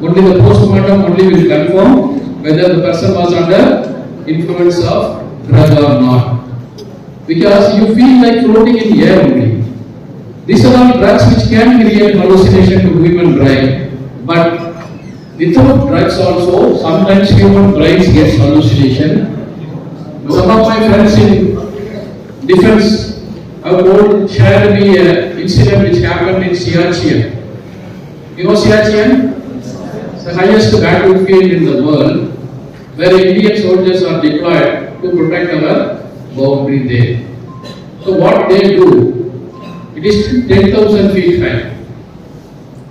[SPEAKER 3] Only the postmortem only will confirm whether the person was under influence of drug or not. Because you feel like floating in the air only. These are all drugs which can create hallucination to human brain. But without drugs also, sometimes human brains get hallucination. Some of my friends in defense have shared me an incident which happened in Siachen. You know Siachen? It's the highest battlefield in the world, where Indian soldiers are deployed to protect our boundary there. So what they do, it is 10,000 feet high.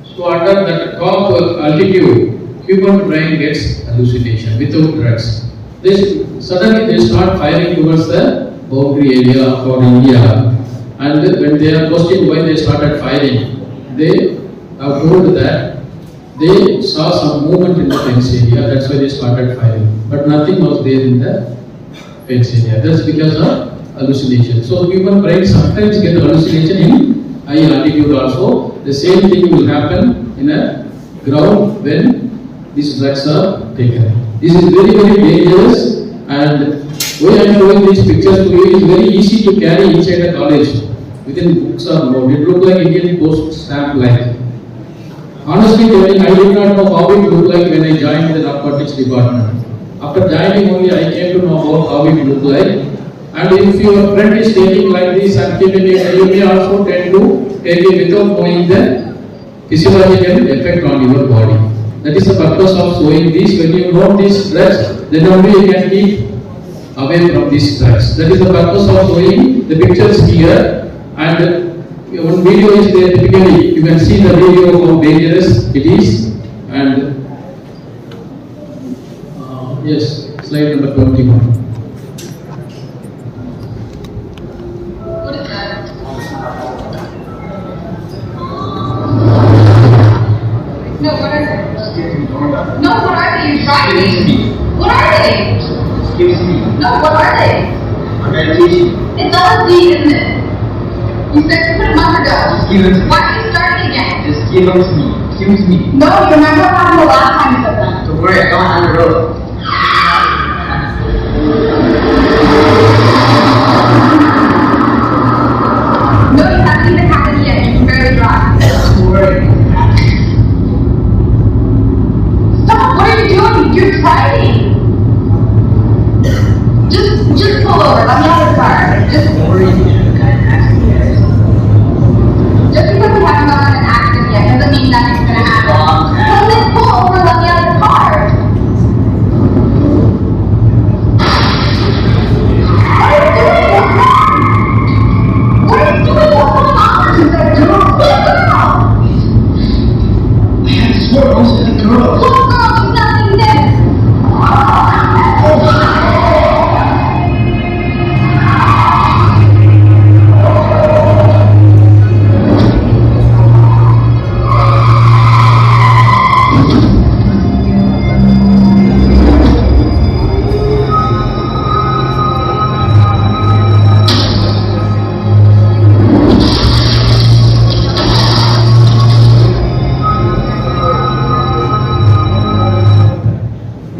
[SPEAKER 3] So under that top altitude, human brain gets hallucination without drugs. Suddenly they start firing towards the boundary area for India. And when they are questioned why they started firing, they are told that they saw some movement in the fence area, that's why they started firing. But nothing was there in the fence area. That's because of hallucination. So human brain sometimes get hallucination in high altitude also. The same thing will happen in a ground when these drugs are taken. This is very, very dangerous, and why I am showing these pictures to you is very easy to carry inside a college. Within books or more. It looked like Indian Post stamp like. Honestly telling, I did not know how it looked like when I joined the narcotics department. After joining only, I came to know about how it looked like. And if your friend is taking like this and keeping it, you may also tend to take it without knowing the physiological effect on your body. That is the purpose of showing this. When you know these drugs, then only you can keep away from these drugs. That is the purpose of showing the pictures here. And one video is there, typically you can see the video of how dangerous it is. And yes, slide number 21.
[SPEAKER 6] No, what is it? No, what Excuse me.
[SPEAKER 7] What are they?
[SPEAKER 6] Excuse me.
[SPEAKER 7] No, what are they?
[SPEAKER 6] I'm gonna teach you.
[SPEAKER 7] It's LSD, isn't it? You said to put a month ago.
[SPEAKER 6] Give it to me.
[SPEAKER 7] Why are you starting again?
[SPEAKER 6] Just give them to me. Excuse me.
[SPEAKER 7] No, you remember what happened the last time you said that?
[SPEAKER 6] Don't worry, I got on the road.
[SPEAKER 7] No, you haven't even happened yet. You can barely drive.
[SPEAKER 6] Don't worry.
[SPEAKER 7] Stop! What are you doing? You're driving. Just pull over. Let me out of the car.
[SPEAKER 6] Don't worry.
[SPEAKER 7] Just because we haven't gotten in an accident yet doesn't mean nothing's gonna happen. Well, then pull over. Let me out of the car. What are you doing? What's wrong? What are you doing? What's going on? She's like, girl. What girl?
[SPEAKER 6] I swear, most of the girls.
[SPEAKER 7] What girl? She's nothing there.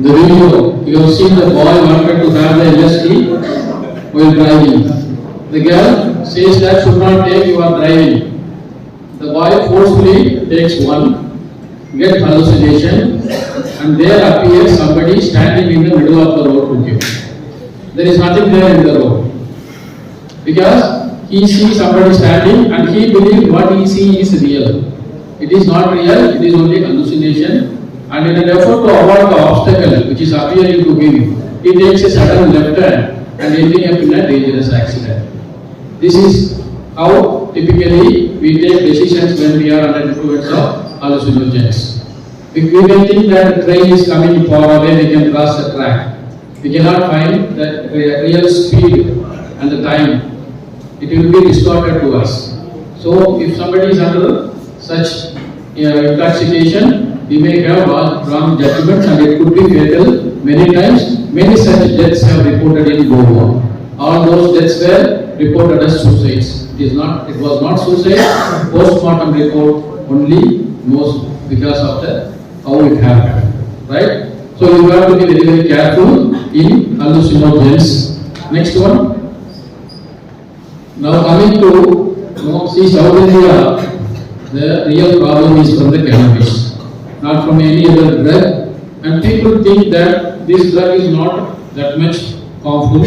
[SPEAKER 3] The video, you have seen the boy wanted to have the LSD while driving. The girl says that should not take, you are driving. The boy forcefully takes one, gets hallucination, and there appears somebody standing in the middle of the road with you. There is nothing there in the road. Because he sees somebody standing and he believes what he sees is real. It is not real, it is only hallucination. And in an effort to avoid the obstacle which is appearing to him, he takes a sudden left turn and ending up in a dangerous accident. This is how typically we take decisions when we are under influence of hallucinogens. We may think that the train is coming far away, we can cross the track. We cannot find the real speed and the time. It will be distorted to us. So if somebody is under such intoxication, we may have wrong judgments and it could be fatal many times. Many such deaths have reported in Goa. All those deaths were reported as suicides. It was not suicide. Post-mortem report only knows because of how it happened. Right? So you have to be very, very careful in hallucinogens. Next one. Now coming to see South India, the real problem is from the cannabis, not from any other drug. And people think that this drug is not that much harmful.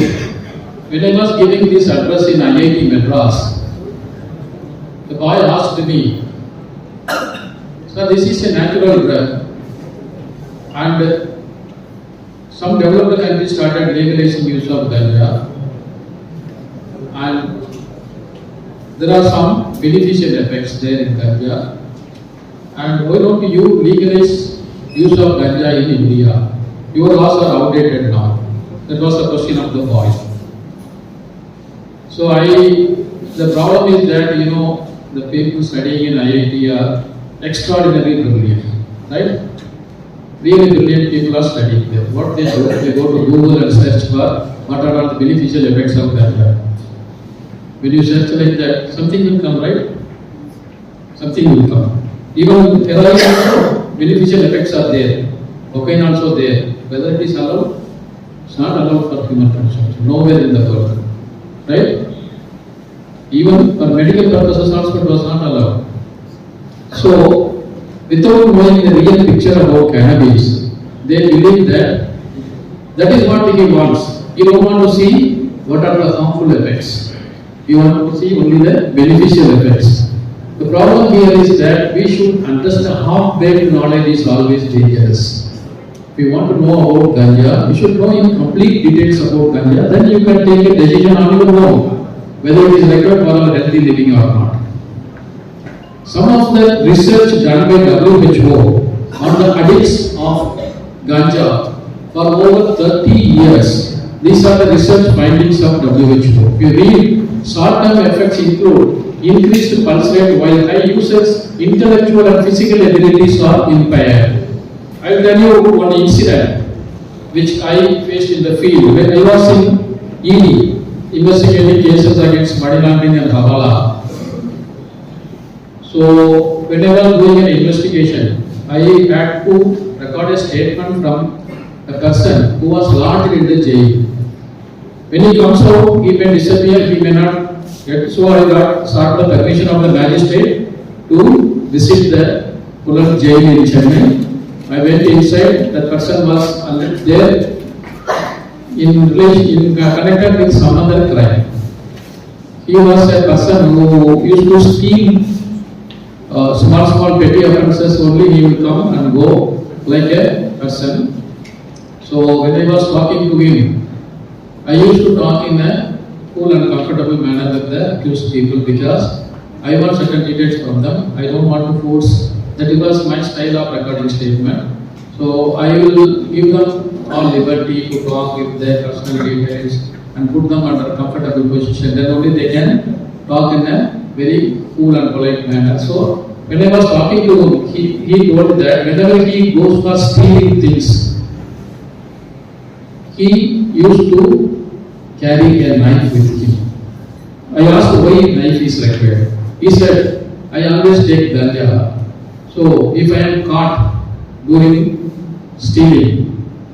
[SPEAKER 3] When I was giving this address in IIT Madras, the boy asked me, "Sir, this is a natural drug, and some developed countries started legalizing use of ganja, and there are some beneficial effects there in ganja. And why don't you legalize use of ganja in India? Your laws are outdated now." That was the question of the boy. So the problem is that the people studying in IIT are extraordinarily brilliant, right? Really brilliant people are studying there. What they do, they go to Google and search for what are all the beneficial effects of ganja. When you search like that, something will come, right? Something will come. Even heroin also, beneficial effects are there. Cocaine also there. Whether it is allowed, it's not allowed for human consumption. Nowhere in the world. Right? Even for medical purposes also it was not allowed. So, without knowing the real picture about cannabis, they believe that that is what he wants. You don't want to see what are the harmful effects. You want to see only the beneficial effects. The problem here is that we should understand half-baked knowledge is always dangerous. If you want to know about ganja, you should know in complete details about ganja, then you can take a decision on your own, whether it is required for our healthy living or not. Some of the research done by WHO on the addicts of ganja for over 30 years, these are the research findings of WHO. If you read, short-term effects include increased pulse rate while high users' intellectual and physical abilities are impaired. I will tell you one incident. which I faced in the field when I was in ED, investigating cases against money laundering and Hawala. So when I was doing an investigation, I had to record a statement from a person who was lodged in the jail. When he comes out, he may disappear, he may not get. So I got sought the permission of the magistrate to visit the Pulan jail in Chennai. I went inside, the person was there connected with some other crime. He was a person who used to steal small petty offences only. He will come and go like a person. So when I was talking to him, I used to talk in a cool and comfortable manner with the accused people because I want certain details from them. I don't want to force. That was my style of recording statement. So I will give them all liberty to talk with their personal details and put them under comfortable position. Then only they can talk in a very cool and polite manner. So when I was talking to him, he told that whenever he goes for stealing things, he used to carry a knife with him. I asked why knife is required. He said, I always take ganja. So if I am caught during stealing,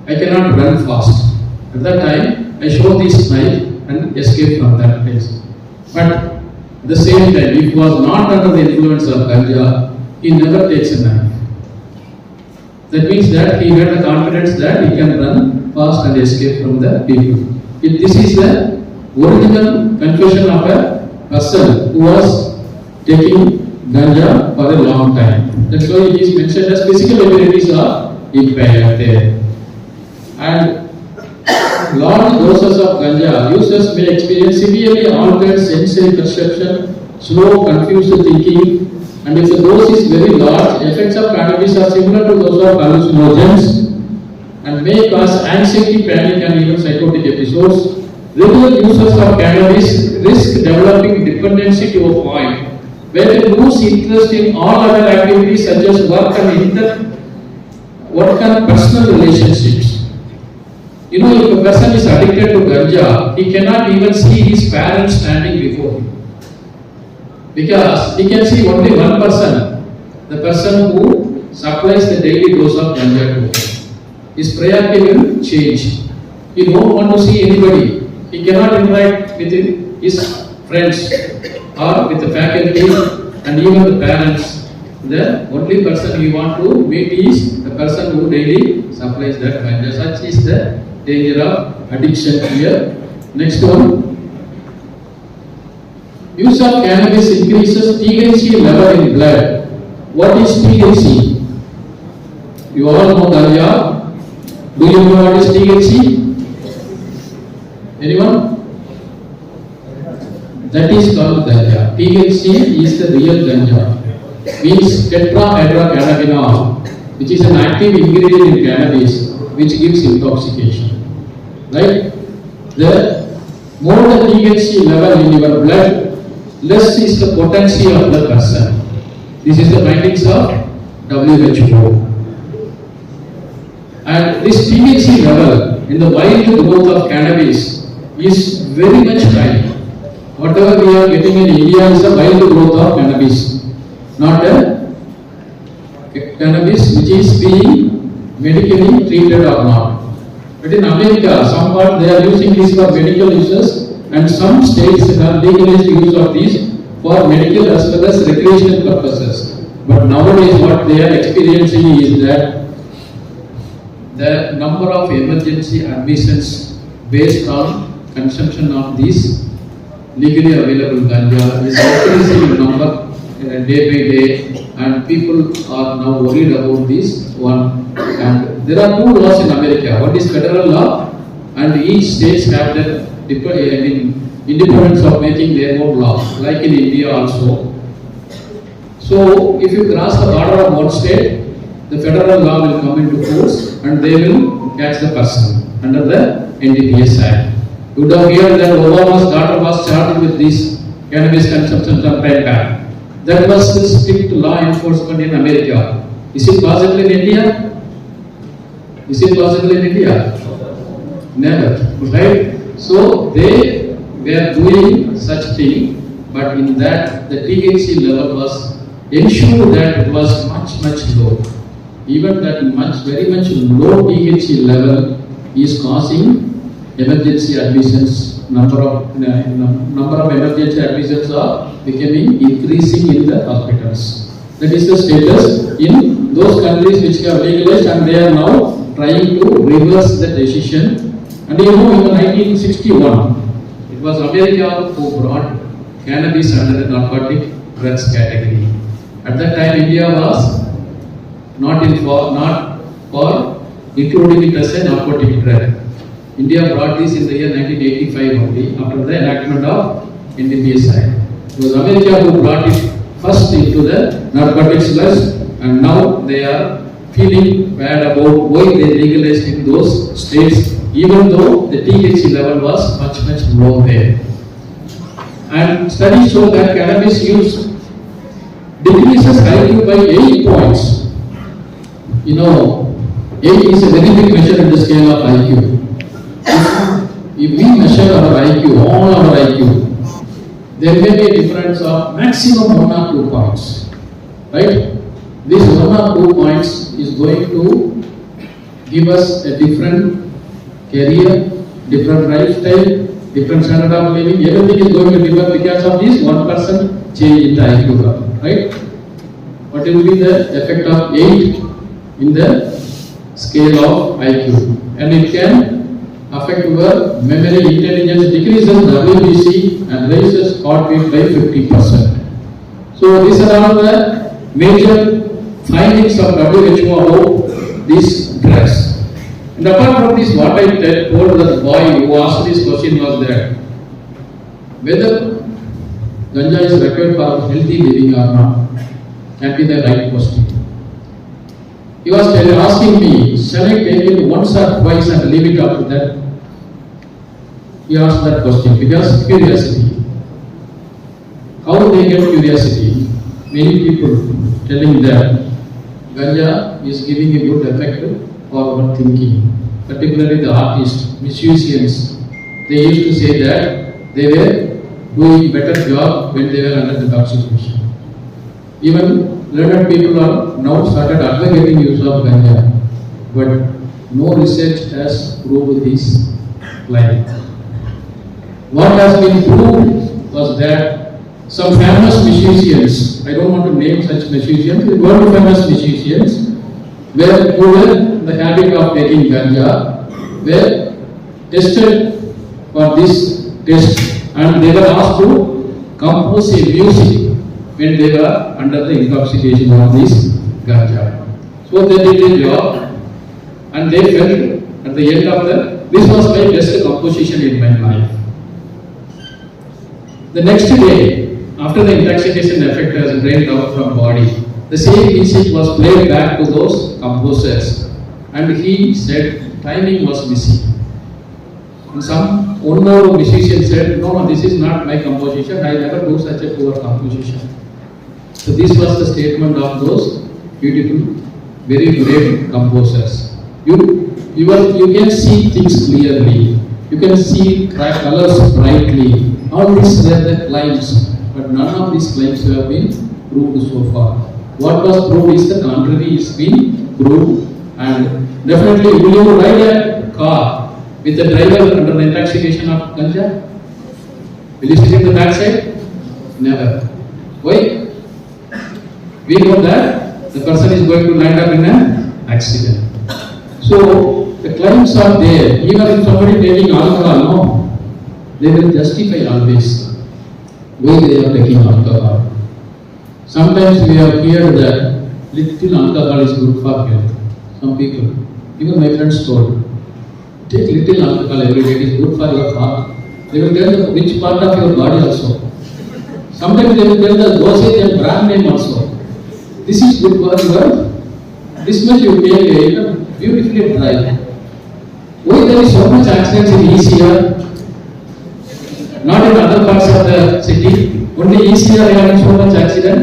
[SPEAKER 3] I cannot run fast. At that time, I show this knife and escape from that place. But at the same time, if he was not under the influence of ganja, he never takes a knife. That means that he had the confidence that he can run fast and escape from the people. If this is the original confession of a person who was taking ganja for a long time. That's why it is mentioned as physical abilities are impaired there. And large doses of ganja users may experience severely altered sensory perception, slow, confused thinking, and if the dose is very large, effects of cannabis are similar to those of hallucinogens and may cause anxiety, panic, and even psychotic episodes. Regular users of cannabis risk developing dependency to a point where they lose interest in all other activities such as work and personal relationships. You know, if a person is addicted to ganja, he cannot even see his parents standing before him. Because he can see only one person, the person who supplies the daily dose of ganja to him. His priority will change. He don't want to see anybody. He cannot interact with his friends or with the faculty and even the parents. The only person he want to meet is the person who daily supplies that ganja. Such is the danger of addiction here. Next one. Use of cannabis increases THC level in blood. What is THC? You all know ganja. Do you know what is THC? Anyone? That is called ganja. THC is the real ganja. Means tetrahydrocannabinol, which is an active ingredient in cannabis, which gives intoxication. Right? The more the THC level in your blood, less is the potency of the person. This is the findings of WHO. And this THC level in the wild growth of cannabis is very much high. Whatever we are getting in India is a wild growth of cannabis, not a cannabis which is being medically treated or not. But in America, some part they are using this for medical uses, and some states have legalized use of these for medical as well as recreational purposes. But nowadays what they are experiencing is that the number of emergency admissions based on consumption of these legally available ganja is increasing in number day by day, and people are now worried about this one. And there are two laws in America. One is federal law, and each state have the independence of making their own law, like in India also. So if you cross the border of one state, the federal law will come into force and they will catch the person under the NDPS Act. You would have heard that Obama's daughter was charged with this cannabis consumption some time back. That was the strict law enforcement in America. Is it possible in India? Is it possible in India? Never, right? So they were doing such thing, but in that the THC level was ensured that it was much low. Even that very much low THC level is causing emergency admissions. Number of emergency admissions are increasing in the hospitals. That is the status in those countries which have legalized, and they are now trying to reverse the decision. And you know, in the 1961, it was America who brought cannabis under the narcotic drugs category. At that time, India was not for including it as a narcotic drug. India brought this in the year 1985 only, after the enactment of NDPS Act. It was America who brought it first into the narcotics list, and now they are feeling bad about why they legalized in those states, even though the THC level was much low there. And studies show that cannabis use decreases IQ by 8 points. You know, 8 is a very big measure in the scale of IQ. If we measure our IQ, all our IQ, there may be a difference of maximum 1 or 2 points, right? This 1 or 2 points is going to give us a different career, different lifestyle, different standard of living. Everything is going to differ because of this 1% change in the IQ level, right? What will be the effect of 8 in the scale of IQ? And it can affect your memory, intelligence, decreases WBC and raises heart rate by 50%. So these are all the major findings of WHO about these drugs. And apart from this, what I told the boy who asked this question was that whether ganja is required for healthy living or not can be the right question. He was asking me, shall I take it once or twice and leave it after that? He asked that question because curiosity. How do they get curiosity? Many people telling that ganja is giving a good effect for our thinking. Particularly the artists, musicians, they used to say that they were doing better job when they were under intoxication. Even learned people are now started advocating use of ganja, but no research has proved this line. What has been proved was that some famous musicians, I don't want to name such musicians, world famous musicians, who were in the habit of taking ganja, were tested for this test, and they were asked to compose a music when they were under the intoxication of this ganja. So they did their job, and they felt at the end of this was my best composition in my life. The next day, after the intoxication effect has drained out from body, the same music was played back to those composers, and he said timing was missing. And one more musician said, no, this is not my composition, I never do such a poor composition. So this was the statement of those beautiful, very great composers. You can see things clearly, you can see colors brightly. All these were the claims, but none of these claims have been proved so far. What was proved is the contrary is being proved, and definitely will you ride a car with the driver under the intoxication of ganja? Will you sit in the back side? Never. Why? We know that the person is going to land up in an accident. So the claims are there. Even if somebody taking alcohol, no, they will justify always why they are taking alcohol. Sometimes we have heard that little alcohol is good for health. Some people, even my friends told, take little alcohol every day, it is good for your heart. They will tell the which part of your body also. Sometimes they will tell the dosage and brand name also. This is good for your, this much you take it, beautifully dry. Why there is so much accidents in ECR? Not in other parts of the city. Only ECR having so much accident.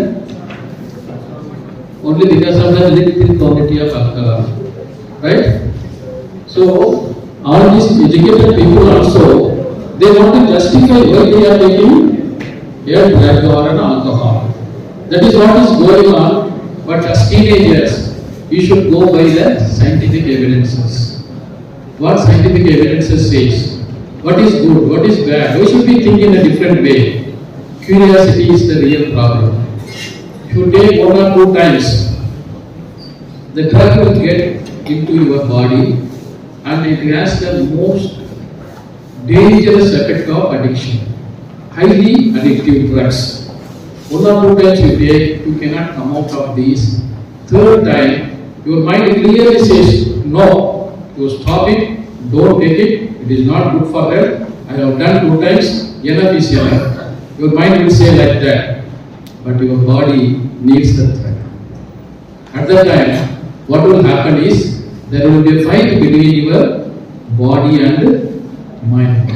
[SPEAKER 3] Only because of the little quantity of alcohol. Right? So, all these educated people also, they want to justify why they are taking a drug or an alcohol. That is what is going on, but as teenagers, we should go by the scientific evidences. What scientific evidences says, what is good, what is bad, we should be thinking in a different way. Curiosity is the real problem. If you take 1 or 2 times, the drug will get into your body and it has the most dangerous effect of addiction. Highly addictive drugs. 1 or 2 times you take, you cannot come out of these. 3rd time, your mind clearly says, no, you stop it, don't take it, it is not good for health. I have done 2 times, enough is enough. Your mind will say like that, but your body needs the drug. At that time, what will happen is, there will be a fight between your body and mind.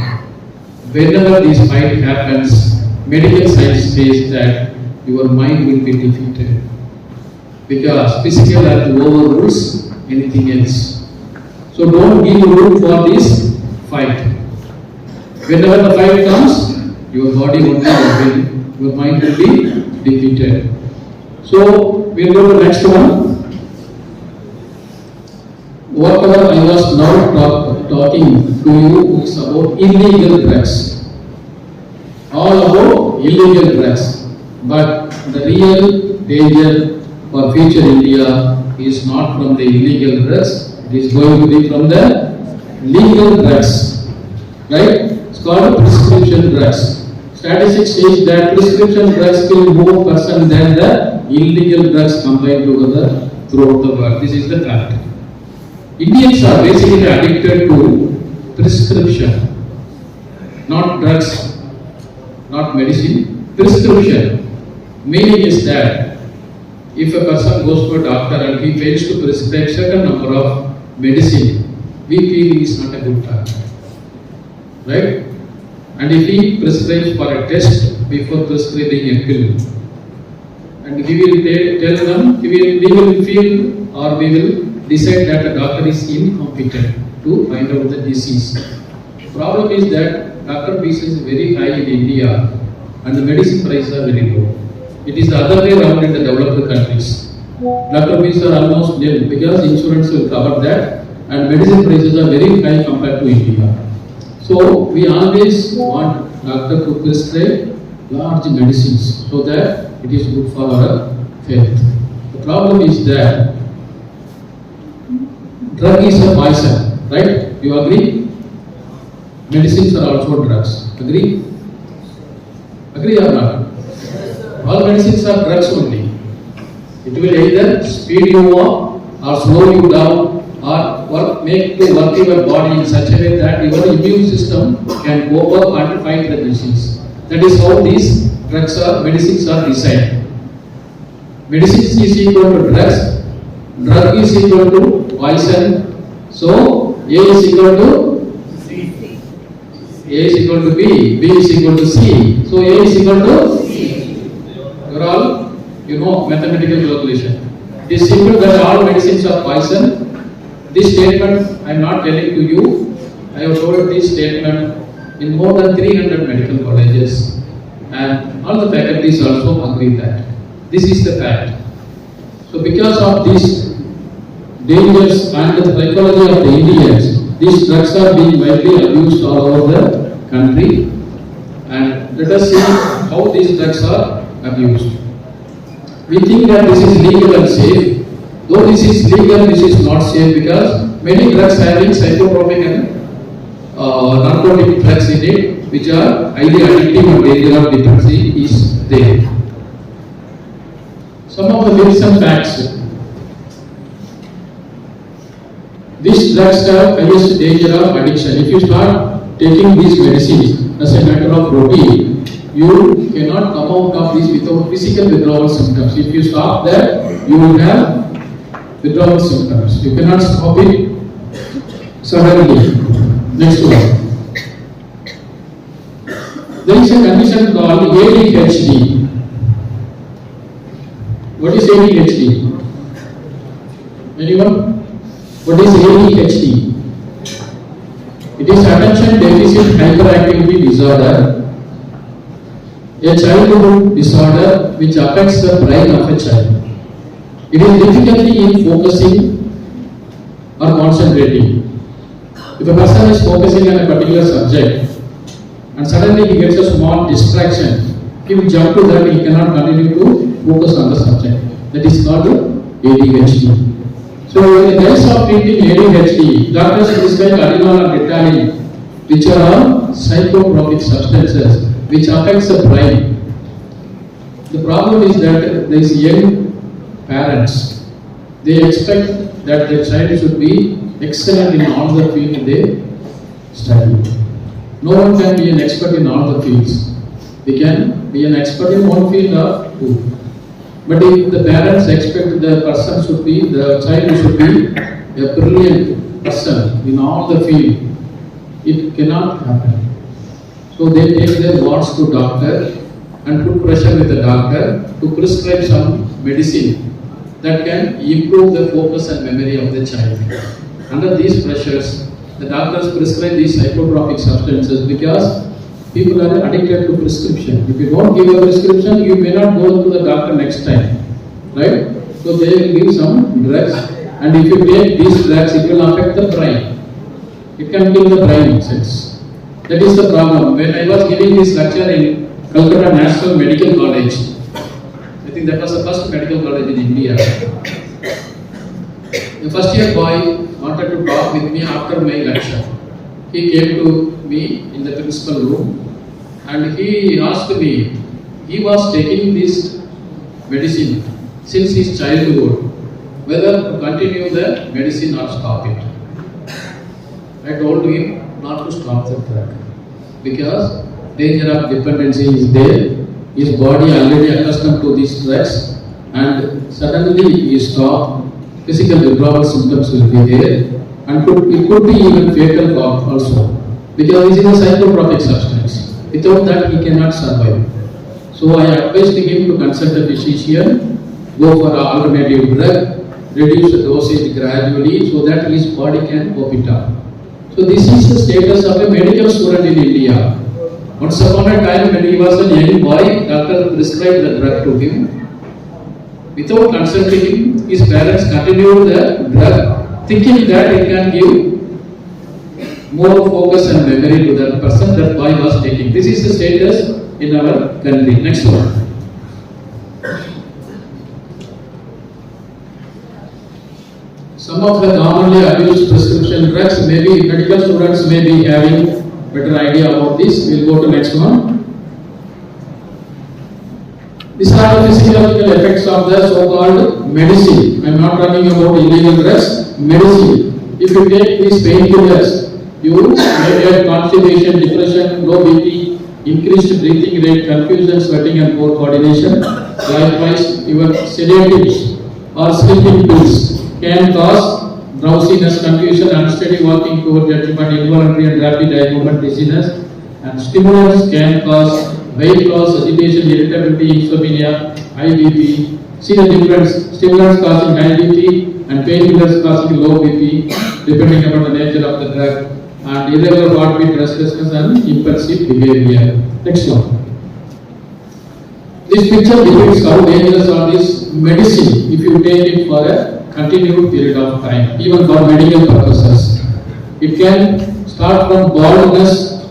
[SPEAKER 3] Whenever this fight happens, medical science says that your mind will be defeated. Because physical health overrules anything else. So don't give room for this fight. Whenever the fight comes, your body will win, your mind will be defeated. So we'll go to the next one. Whatever I was now talking to you is about illegal drugs. All about illegal drugs. But the real danger for future India is not from the illegal drugs, it is going to be from the legal drugs. Right? It's called prescription drugs. Statistics says that prescription drugs kill more person than the illegal drugs combined together throughout the world. This is the fact. Indians are basically addicted to prescription, not drugs, not medicine. Prescription. Meaning is that if a person goes to a doctor and he fails to prescribe certain number of medicine, we feel he is not a good doctor. Right? And if he prescribes for a test before prescribing a pill, and we will tell them, we will feel or we will decide that the doctor is incompetent to find out the disease. The problem is that doctor fees is very high in India and the medicine prices are very low. It is the other way around in the developed countries. Doctor fees are almost nil because insurance will cover that and medicine prices are very high compared to India. So we always want doctor to prescribe large medicines so that it is good for our health. The problem is that drug is a poison, right? You agree? Medicines are also drugs. Agree? Agree or not? All medicines are drugs only. It will either speed you up or slow you down or make you work your body in such a way that your immune system can go up and fight the disease. That is how these drugs or medicines are designed. Medicines is equal to drugs, drug is equal to poison. So A is equal to A is equal to B, B is equal to C. So A is equal to C. You are all, you know, mathematical calculation. It is simple that all medicines are poison. This statement I am not telling to you. I have told this statement in more than 300 medical colleges and all the faculties also agree that. This is the fact. So because of this dangers and the psychology of the Indians, these drugs are being widely abused all over the country and let us see how these drugs are abused. We think that this is legal and safe. Though this is legal, this is not safe because many drugs having psychotropic and narcotic drugs in it, which are highly addictive and danger of dependency is there. Some of the myths and facts. These drugs have highest danger of addiction. If you start taking these medicines as a matter of routine, you cannot come out of this without physical withdrawal symptoms. If you stop that, you will have withdrawal symptoms. You cannot stop it suddenly. Next one. There is a condition called ADHD. What is ADHD? Anyone? What is ADHD? It is attention deficit hyperactivity disorder, a childhood disorder which affects the brain of a child. It is difficulty in focusing or concentrating. If a person is focusing on a particular subject and suddenly he gets a small distraction, he will jump to that, he cannot continue to focus on the subject. That is called ADHD. So in the case of treating ADHD, doctors prescribe Adenol and Ritalin, which are all psychotropic substances which affects the brain. The problem is that these young parents, they expect that their child should be excellent in all the field they study. No one can be an expert in all the fields. They can be an expert in one field or two. But if the parents expect the child should be a brilliant person in all the field, it cannot happen. So they take their wards to doctor and put pressure with the doctor to prescribe some medicine that can improve the focus and memory of the child. Under these pressures, the doctors prescribe these psychotropic substances because people are addicted to prescription. If you don't give a prescription, you may not go to the doctor next time, right? So they will give some drugs, and if you take these drugs, it will affect the brain. It can kill the brain in sense. That is the problem. When I was giving this lecture in Calcutta National Medical College, I think that was the first medical college in India. The first year boy wanted to talk with me after my lecture. He came to me in the principal room and he asked me, he was taking this medicine since his childhood, whether to continue the medicine or stop it. I told him not to stop the drug because danger of dependency is there. His body already accustomed to these drugs and suddenly he stopped, physical withdrawal symptoms will be there and it could be even fatal also because this is a psychotropic substance. Without that he cannot survive. So I advised him to consult a physician, go for an alternative drug, reduce the dosage gradually so that his body can cope it up. So this is the status of a medical student in India. Once upon a time when he was a young boy, doctor prescribed the drug to him. Without consulting him, his parents continued the drug, thinking that it can give more focus and memory to the person that boy was taking. This is the status in our country. Next one. Some of the commonly abused prescription drugs, maybe medical students may be having better idea about this. We'll go to next one. These are the physiological effects of the so-called medicine. I am not talking about illegal drugs. Medicine. If you take these painkillers, you may get constipation, depression, low BP, increased breathing rate, confusion, sweating and poor coordination. Likewise, your sedatives or sleeping pills can cause drowsiness, confusion, unsteady walking, poor judgment, involuntary and rapid eye movement dizziness. And stimulants can cause weight loss, agitation, irritability, insomnia, high BP. See the difference. Stimulants causing high BP and painkillers causing low BP, depending upon the nature of the drug. And irregular heartbeat, restlessness, and impulsive behavior. Next one. This picture depicts how dangerous are this medicine if you take it for a continued period of time, even for medical purposes. It can start from baldness,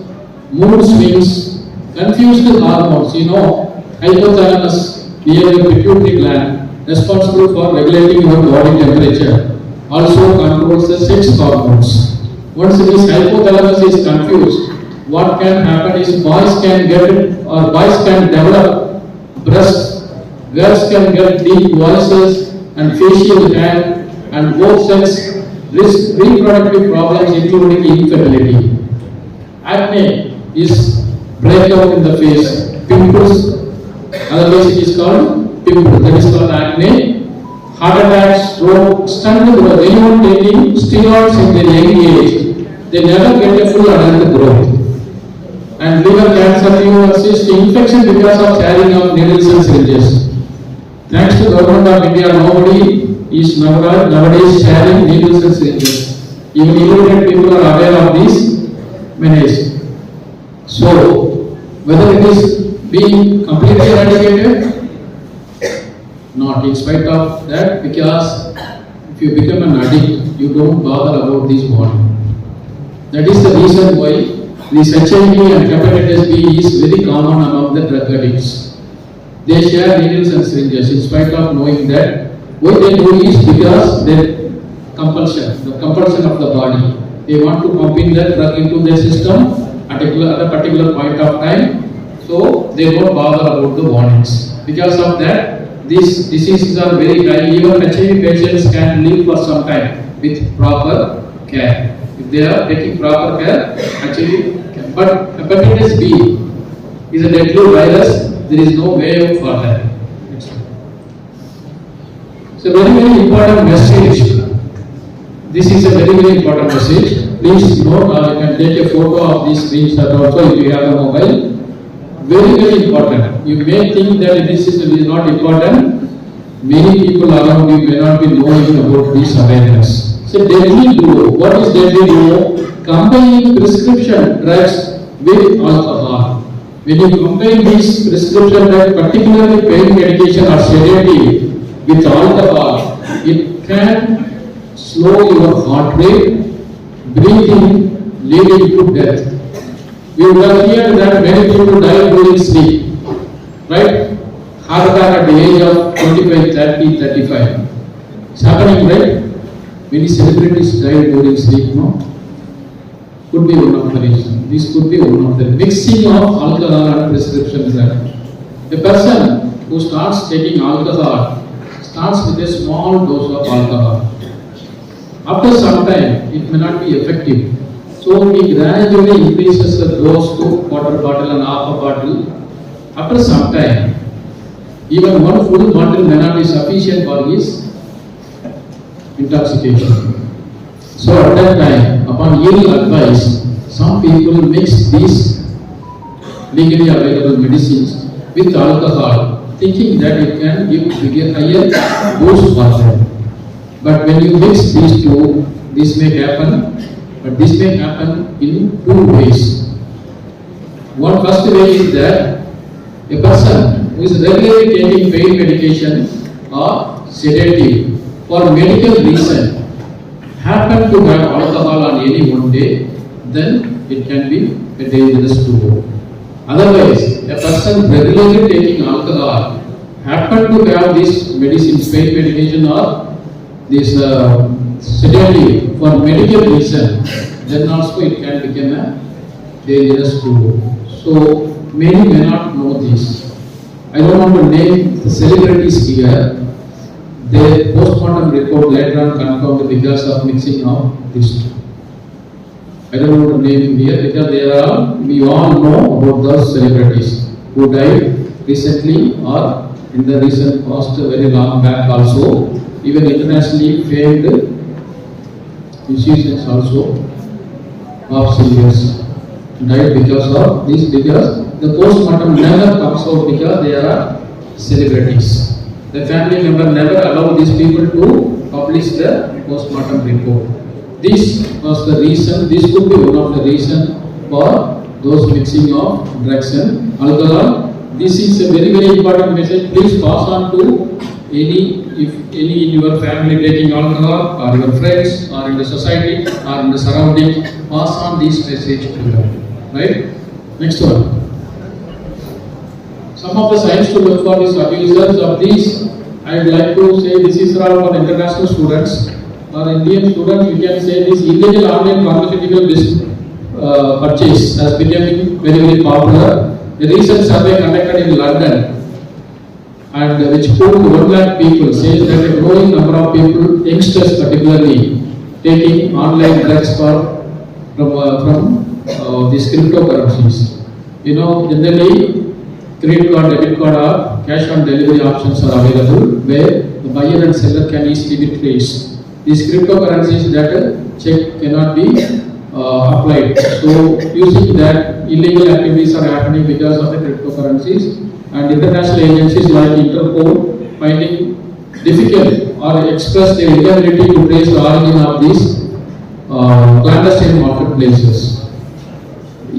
[SPEAKER 3] mood swings, confused hormones. Hypothalamus near the pituitary gland, responsible for regulating your body temperature, also controls the sex hormones. Once this hypothalamus is confused, what can happen is boys can develop breasts, girls can get deep voices and facial hair, and both sex risk reproductive problems including infertility. Acne is breakout in the face, pimples, otherwise it is called pimple, that is called acne. Heart attack, stroke, stunted growth. Anyone taking steroids in their young age, they never get a full adult growth. And liver cancer, tumor, cyst, infection because of carrying of needles and syringes. Thanks to the government of India, nobody is nowadays sharing needles and syringes. Even illiterate people are aware of this, managed. So, whether it is being completely eradicated, not in spite of that, because if you become an addict, you don't bother about this body. That is the reason why this HIV and hepatitis B is very common among the drug addicts. They share needles and syringes in spite of knowing that what they do is because their compulsion, the compulsion of the body. They want to pump in that drug into their system at a particular point of time, so they don't bother about the warnings. Because of that, these diseases are very high. Even HIV patients can live for some time with proper care. If they are taking proper care, actually, but hepatitis B is a deadly virus. There is no way out for that. It's a very, very important message. This is a very, very important message. Please note, you can take a photo of this screenshot also if you have a mobile. Very, very important. You may think that this is not important. Many people around you may not be knowing about this awareness. It's a deadly duo. What is deadly duo? Combining prescription drugs with alcohol. When you combine these prescription drugs, particularly pain medication or sedative, with alcohol, it can slow your heart rate, breathing, leading to death. We would have heard that many people die during sleep, right? Heart attack at the age of 25, 30, 35. It's happening, right? Many celebrities die during sleep, no? Could be one of the reasons. This could be one of the mixing of alcohol and prescription drug. A person who starts taking alcohol starts with a small dose of alcohol. After some time, it may not be effective. So he gradually increases the dose to quarter bottle and half a bottle. After some time, even one full bottle may not be sufficient for his intoxication. So at that time, upon ill advice, some people mix these legally available medicines with alcohol, thinking that it can give higher boost for them. But when you mix these two, this may happen, but this may happen in two ways. One first way is that a person who is regularly taking pain medication or sedative for medical reason happen to have alcohol on any one day, then it can be a dangerous duo. Otherwise, a person regularly taking alcohol happen to have this medicine, pain medication or this sedative for medical reason, then also it can become a dangerous duo. So many may not know this. I don't want to name the celebrities here. Their postmortem report later on confirmed because of mixing of these two. I don't want to name here because we all know about those celebrities who died recently or in the recent past, very long back also. Even internationally famed musicians also, pop singers, died because of this, because the postmortem never comes out because they are celebrities. The family member never allowed these people to publish the postmortem report. This was the reason, this could be one of the reasons for those mixing of drugs and alcohol. This is a very, very important message. Please pass on to if any in your family taking alcohol, or your friends, or in the society, or in the surrounding, pass on this message to them. Right? Next one. Some of the signs to look for these abusers of these, I would like to say this is all for international students or Indian students. You can say this illegal online pharmaceutical purchase has become very, very popular. A recent survey conducted in London and which polled 1 lakh people says that a growing number of people, youngsters particularly, taking online drugs from these cryptocurrencies. You know, generally credit card, debit card or cash on delivery options are available where the buyer and seller can easily be traced. These cryptocurrencies that check cannot be applied. So using that, illegal activities are happening because of the cryptocurrencies, and international agencies like Interpol finding difficult or express their inability to trace the origin of these clandestine marketplaces.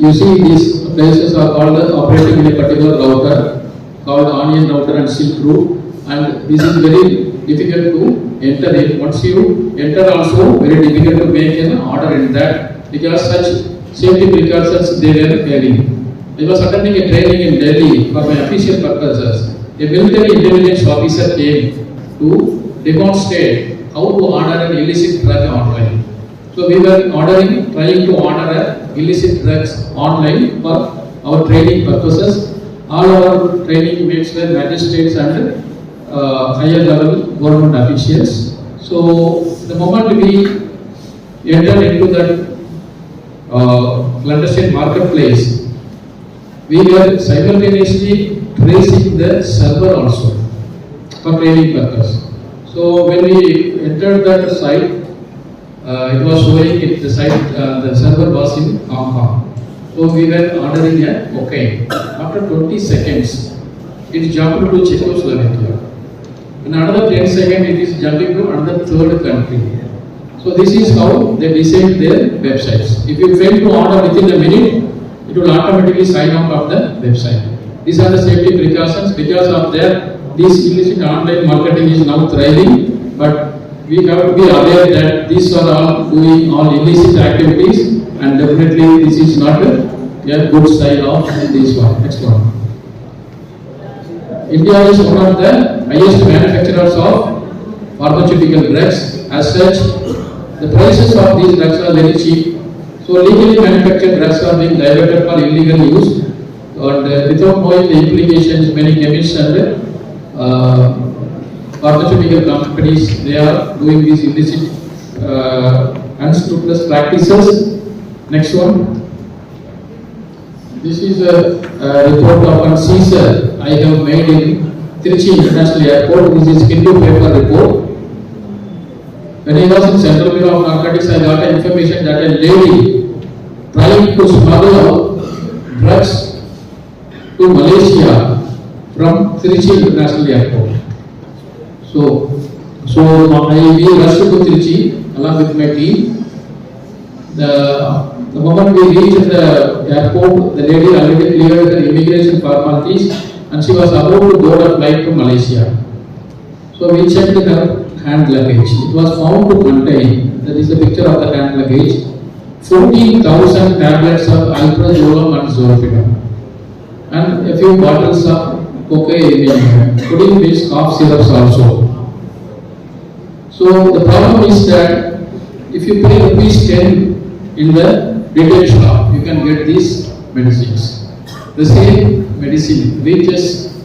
[SPEAKER 3] you see these places are called operating in a particular router called onion router and silk route, and this is very difficult to enter it. Once you enter also very difficult to make an order in that because such safety precautions they were carrying. I was attending a training in Delhi for my official purposes. A military intelligence officer came to demonstrate how to order an illicit drug online. So we were trying to order illicit drugs online for our training purposes. All our training mates were magistrates and higher level government officials. So the moment we entered into that clandestine marketplace, we were simultaneously tracing the server also for training purpose. So when we entered that site, it was showing it, the server was in Hong Kong. So we were ordering a cocaine. After 20 seconds, it jumped to Czechoslovakia. In another 10 seconds, it is jumping to another third country. So this is how they design their websites. If you fail to order within a minute, it will automatically sign out of the website. These are the safety precautions. Because of that, this illicit online marketing is now thriving. But we have to be aware that these are all doing all illicit activities, and definitely this is not a good sign of this one. Next one. India is one of the highest manufacturers of pharmaceutical drugs. As such, the prices of these drugs are very cheap. So legally manufactured drugs are being diverted for illegal use, and without knowing the implications, many chemists and pharmaceutical companies, they are doing these illicit unscrupulous practices. Next one. This is a report of a seizure I have made in Trichy International Airport. This is Hindu paper report. When I was in Central Bureau of Narcotics, I got information that a lady trying to smuggle out drugs to Malaysia from Trichy International Airport. So we rushed to Trichy along with my team. The moment we reached the airport, the lady already cleared her immigration formalities and she was about to board a flight to Malaysia. So we checked her hand luggage. It was found to contain, that is the picture of the hand luggage, 14,000 tablets of alprazolam and zolpidem and a few bottles of cocaine, including these cough syrups also. So the problem is that if you pay rupees 10 in the retail shop, you can get these medicines. The same medicine reaches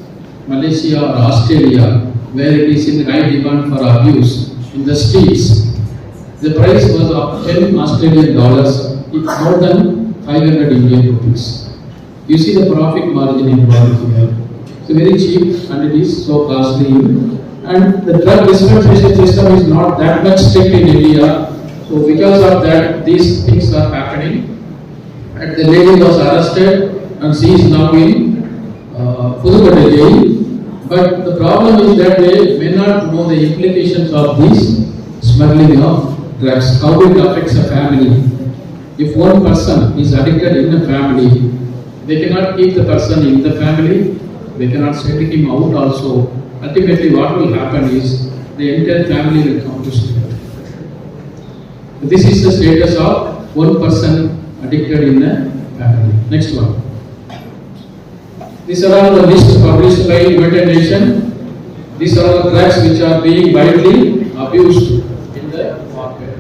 [SPEAKER 3] Malaysia or Australia, where it is in high demand for abuse in the streets. The price was of 10 Australian dollars, more than 500 Indian rupees. You see the profit margin involved here. It's very cheap and it is so costly. And the drug dispensation system is not that much strict in India. So because of that, these things are happening. And the lady was arrested and she is now in Pudukkottai jail. But the problem is that they may not know the implications of this smuggling of drugs, how it affects a family. If one person is addicted in a family, they cannot keep the person in the family, they cannot send him out also. Ultimately what will happen is the entire family will come to stay. This is the status of one person addicted in a family. Next one. These are all the lists published by United Nations. These are all the drugs which are being widely abused in the market.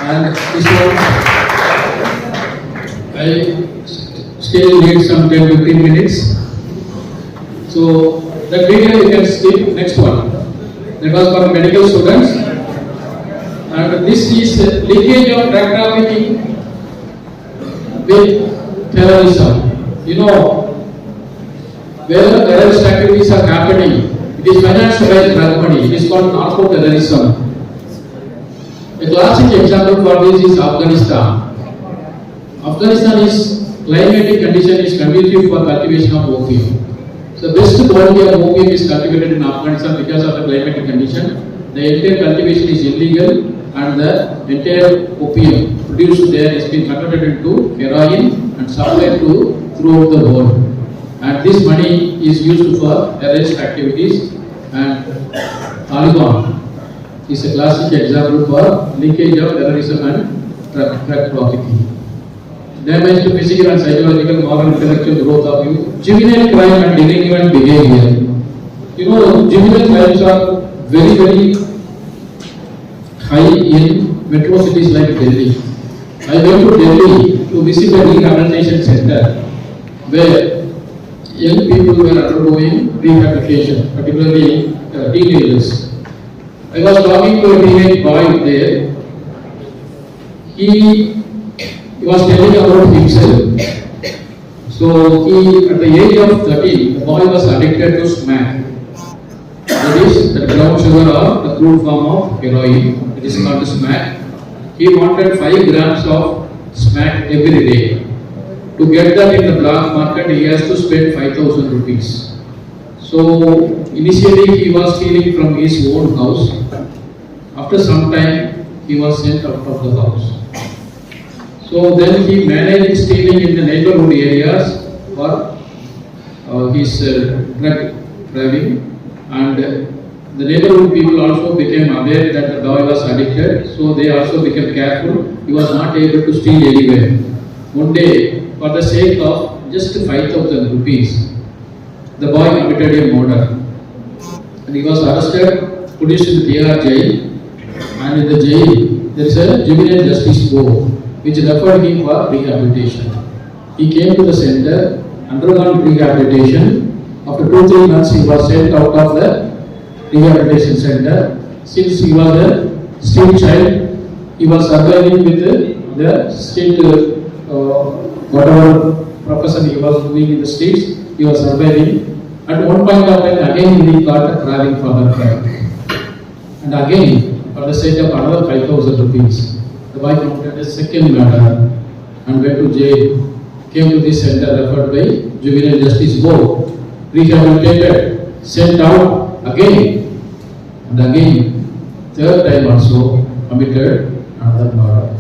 [SPEAKER 3] And this one, I still need some 10-15 minutes. So that video you can skip. Next one. That was for medical students. And this is linkage of drug trafficking with terrorism. You know, where terrorist activities are happening, it is financed by drug money. It is called narco-terrorism. A classic example for this is Afghanistan. Afghanistan is climatic condition is conducive for cultivation of opium. The best quality of opium is cultivated in Afghanistan because of the climatic condition. The entire cultivation is illegal and the entire opium produced there is being converted into heroin and supplied to throughout the world. And this money is used for terrorist activities, and Taliban is a classic example for linkage of terrorism and drug trafficking. Damage to physical and psychological, moral, intellectual growth of youth. Juvenile crime and delinquent behavior. You know, juvenile crimes are very, very high in metro cities like Delhi. I went to Delhi to visit a rehabilitation center where young people were undergoing rehabilitation, particularly teenagers. I was talking to a teenage boy there. He was telling about himself. So he, at the age of 13, the boy was addicted to smack. That is the brown sugar or the crude form of heroin. It is called smack. He wanted 5 grams of smack every day. To get that in the black market, he has to spend 5,000 rupees. So initially he was stealing from his own house. After some time, he was sent out of the house. So then he managed stealing in the neighborhood areas for his drug driving, and the neighborhood people also became aware that the boy was addicted, so they also became careful. He was not able to steal anywhere. One day, for the sake of just 5,000 rupees, the boy committed a murder, and he was arrested, put in the Tihar jail, and in the jail there is a juvenile justice board which referred him for rehabilitation. He came to the center, undergone rehabilitation. After 2-3 months, he was sent out of the rehabilitation center. Since he was a street child, he was surviving with the street, whatever profession he was doing in the streets, he was surviving. At one point of time, again he got craving for the crime. And again, for the sake of another 5,000 rupees, the boy committed a second murder and went to jail. Came to this center referred by Juvenile Justice Board, rehabilitated, sent out again and again, third time also committed another murder.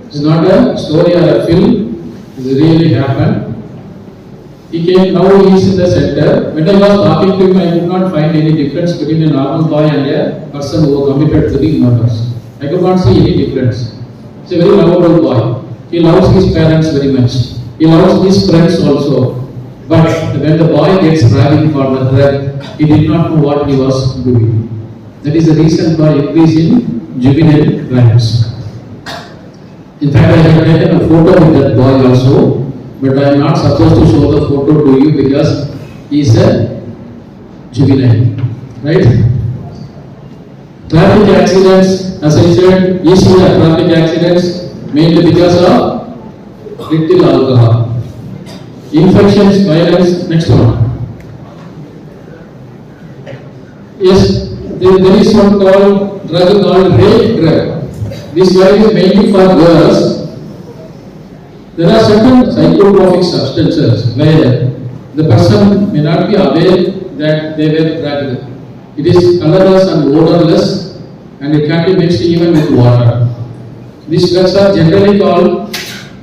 [SPEAKER 3] It's not a story or a film, it really happened. He came, now he is in the center. When I was talking to him, I could not find any difference between a normal boy and a person who committed 3 murders. I could not see any difference. He's a very lovable boy. He loves his parents very much. He loves his friends also. But when the boy gets craving for the drug, he did not know what he was doing. That is the reason for increase in juvenile crimes. In fact, I have taken a photo with that boy also, but I am not supposed to show the photo to you because he is a juvenile. Right? Traffic accidents, as I said, issue of traffic accidents mainly because of little alcohol. Infections, violence, next one. Yes, there is one drug called rape drug. This drug is mainly for girls. There are certain psychotropic substances where the person may not be aware that they were drugged. It is colorless and odorless, and it can be mixed even with water. These drugs are generally called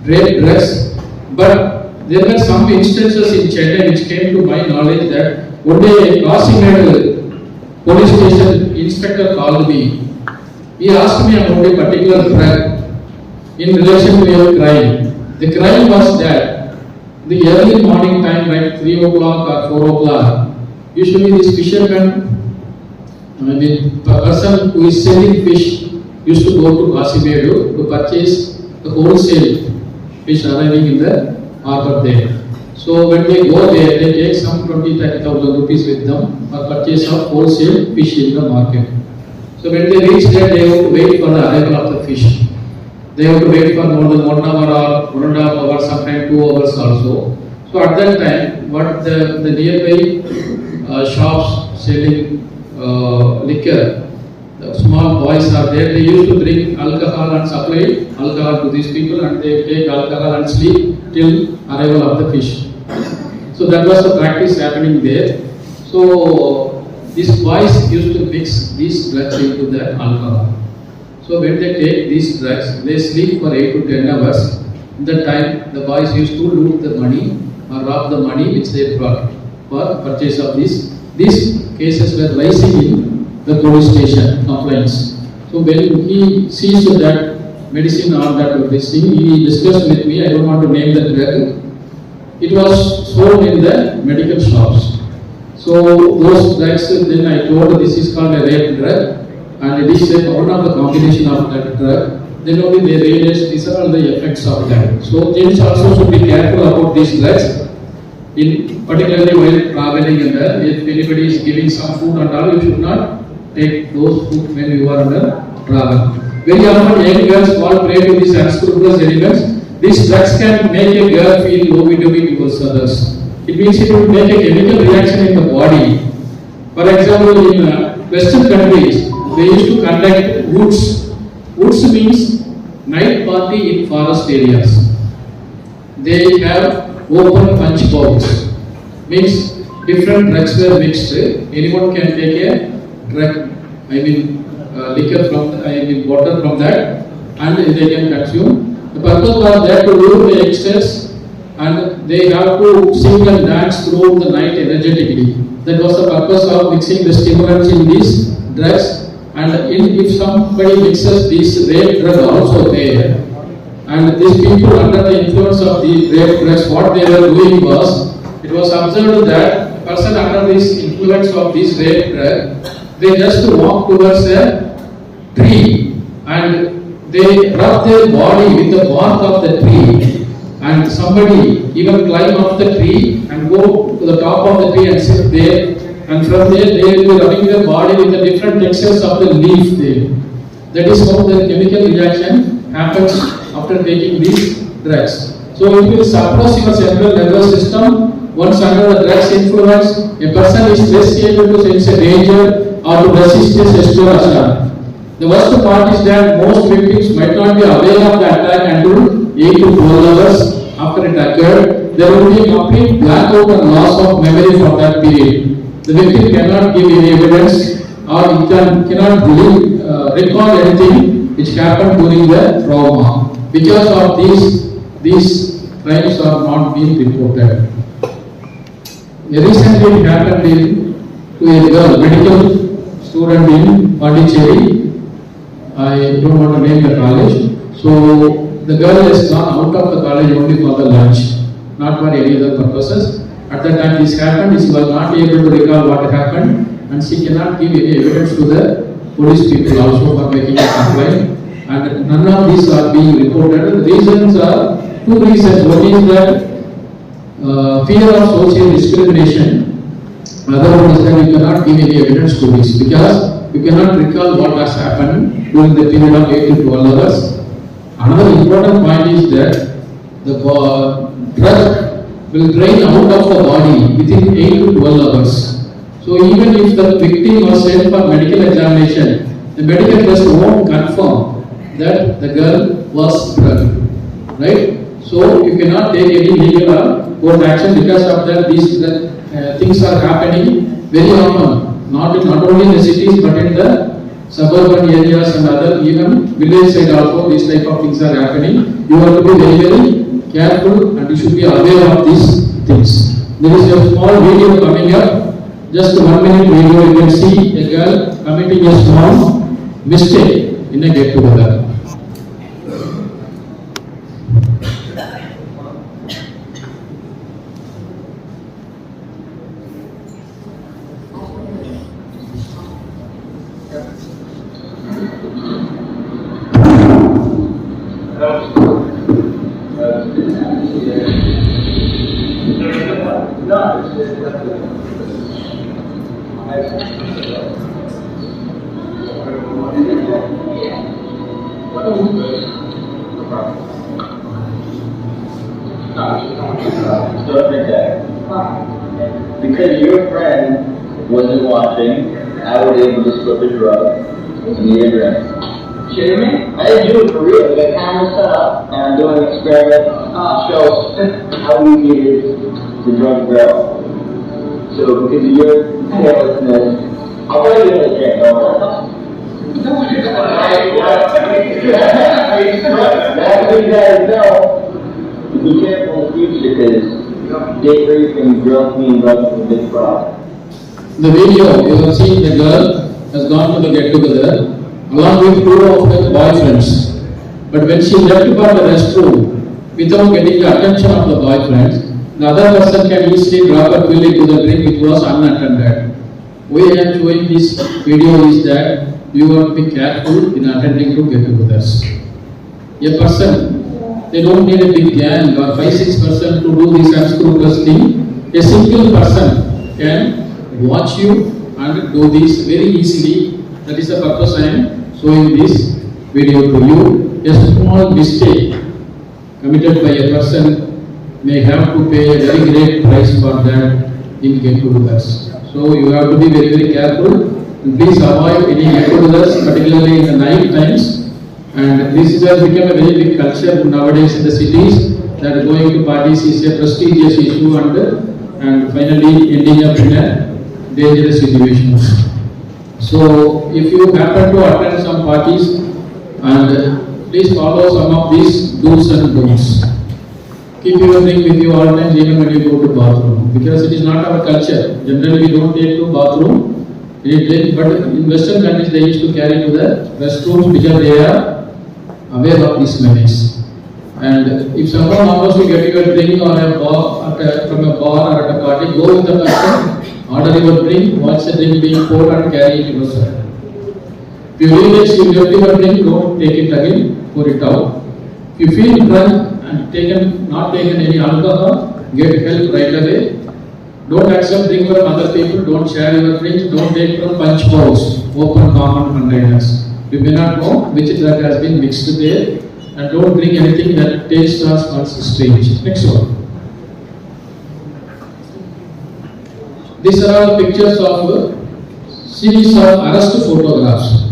[SPEAKER 3] rape drugs, but there were some instances in Chennai which came to my knowledge that one day a Casimed police station inspector called me. He asked me about a particular drug in relation to a crime. The crime was that the early morning time, like 3 o'clock or 4 o'clock, usually this fisherman, the person who is selling fish, used to go to Casimed to purchase the wholesale fish arriving in the harbor there. So when they go there, they take some 20,000-30,000 rupees with them for purchase of wholesale fish in the market. So when they reach there, they have to wait for the arrival of the fish. They have to wait for more than 1 hour or 1.5 hours, sometimes 2 hours also. So at that time, what the nearby shops selling liquor, the small boys are there, they used to bring alcohol and supply alcohol to these people, and they take alcohol and sleep till arrival of the fish. So that was the practice happening there. So these boys used to mix these drugs into the alcohol. So when they take these drugs, they sleep for 8 to 10 hours. In that time, the boys used to loot the money or rob the money which they brought for purchase of this. These cases were rising in the police station complaints. So when he sees that medicine or that this thing, he discussed with me. I don't want to name the drug. It was sold in the medical shops. So those drugs, then I told this is called a rape drug, and it is one of the combination of that drug. Then only they realized these are all the effects of that. So James also should be careful about these drugs. In particularly while traveling and if anybody is giving some food and all, you should not take those food when you are under travel. Very often young girls fall prey to these unscrupulous elements. These drugs can make a girl feel low vitamin towards others. It means it will make a chemical reaction in the body. For example, in Western countries, they used to conduct woods. Woods means night party in forest areas. They have open punch bowls. Means different drugs were mixed. Anyone can take a drug, liquor from, water from that, and they can consume. The purpose was that to do the excess, and they have to sing and dance throughout the night energetically. That was the purpose of mixing the stimulants in these drugs. And if somebody mixes this rape drug also there, and these people under the influence of the rape drugs, what they were doing was, it was observed that a person under this influence of this rape drug, they just walk towards a tree and they rub their body with the bark of the tree, and somebody even climb up the tree and go to the top of the tree and sit there, and from there they will be rubbing their body with the different textures of the leaf there. That is how the chemical reaction happens after taking these drugs. So it will suppress your central nervous system. Once under the drugs influence, a person is less able to sense a danger or to resist a sexual assault. The worst part is that most victims might not be aware of the attack until 8 to 12 hours after it occurred. There will be a complete blackout and loss of memory for that period. The victim cannot give any evidence or he cannot really recall anything which happened during the trauma. Because of these crimes are not being reported. Recently it happened to a girl, medical student in Pondicherry. I don't want to name the college. So the girl has gone out of the college only for the lunch, not for any other purposes. At the time this happened, she was not able to recall what happened, and she cannot give any evidence to the police people also for making a complaint. And none of these are being reported. The reasons are two reasons. One is that fear of social discrimination. Another one is that you cannot give any evidence to this because you cannot recall what has happened during the period of 8 to 12 hours. Another important point is that the drug will drain out of the body within 8 to 12 hours. So even if the victim was sent for medical examination, the medical test won't confirm that the girl was drugged, right? So you cannot take any legal or court action because of that. These things are happening very often, not only in the cities but in the suburban areas and other even village side also. These type of things are happening. You have to be very, very careful and you should be aware of these things. There is a small video coming up, just 1 minute video. You can see a girl committing a small mistake in a get together.
[SPEAKER 8] Because your friend wasn't watching, I was able to slip a drug in the address. Kidding me? I didn't do it for real. I got cameras set up and I'm doing an experiment. show how easy it is to drug barrel. So because of your carelessness, I'll let you in the drink, don't worry. That's what you guys know. Be careful in the future because date raping, drug me, and drugs is a big problem.
[SPEAKER 3] The video, you have seen the girl has gone to the get-together along with two of her boyfriends. But when she left for the restroom, without getting the attention of the boyfriends, the other person can easily drop a pill into the drink which was unattended. Why I am showing this video is that you have to be careful in attending to get-togethers. A person, they don't need a big gang or 5-6 person to do this unscrupulous thing. A single person can watch you and do this very easily. That is the purpose I am showing this video to you. A small mistake committed by a person may have to pay a very great price for that in get-togethers. So you have to be very, very careful. Please avoid any get-togethers, particularly in the night times. And this has become a very big culture nowadays in the cities that going to parties is a prestigious issue and finally ending up in a dangerous situation. So if you happen to attend some parties, and please follow some of these do's and don'ts. Keep your drink with you all times even when you go to bathroom, because it is not our culture. Generally we don't take to bathroom, we drink, but in Western countries they used to carry to the restrooms because they are aware of these menace. And if someone wants to get you a drink or a bar from a bar or at a party, go with the person, order your drink, watch the drink being poured and carry it yourself. If you realize you left your drink, don't take it again, pour it out. If you feel drunk and not taken any alcohol, get help right away. Don't accept drink from other people, don't share your drinks, don't take from punch bowls, open common containers. You may not know which drug has been mixed there, and don't drink anything that tastes or smells strange. Next one. These are all pictures of a series of arrest photographs.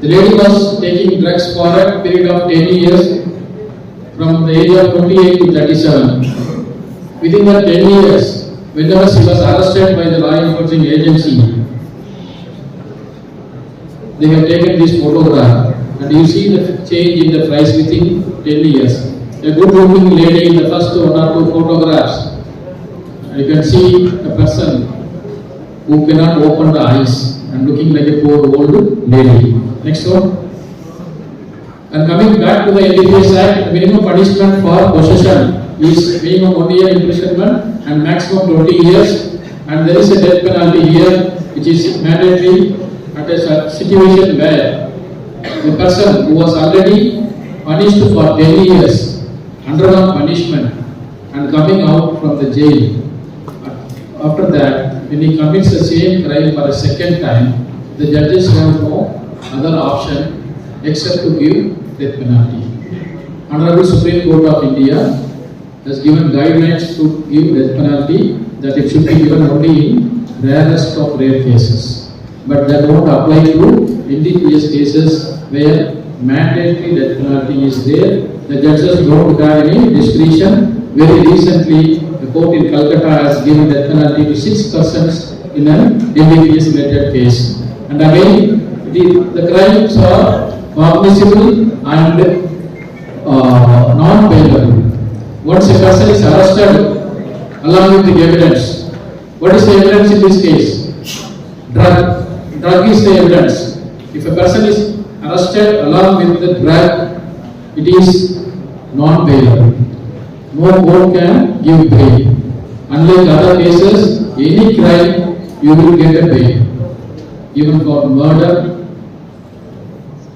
[SPEAKER 3] The lady was taking drugs for a period of 10 years from the age of 28 to 37. Within that 10 years, whenever she was arrested by the law enforcement agency, they have taken this photograph and you see the change in the price within 10 years. A good looking lady in the first 1 or 2 photographs. And you can see a person who cannot open the eyes and looking like a poor old lady. Next one. And coming back to the NDPS Act, minimum punishment for possession is minimum 1 year imprisonment and maximum 20 years. And there is a death penalty here, which is mandatory at a situation where the person who was already punished for 10 years, undergone punishment and coming out from the jail. After that, when he commits the same crime for a second time, the judges have no other option except to give death penalty. Honorable Supreme Court of India has given guidelines to give death penalty, that it should be given only in rarest of rare cases. But that won't apply to NDPS cases where mandatory death penalty is there. The judges don't have any discretion. Very recently, the court in Calcutta has given death penalty to 6 persons in an NDPS related case. And again, the crimes are cognizable and non-bailable. Once a person is arrested along with the evidence, what is the evidence in this case? Drug is the evidence. If a person is arrested along with the drug, it is non-bailable. No court can give bail. Unlike other cases, any crime you will get a bail. Even for murder,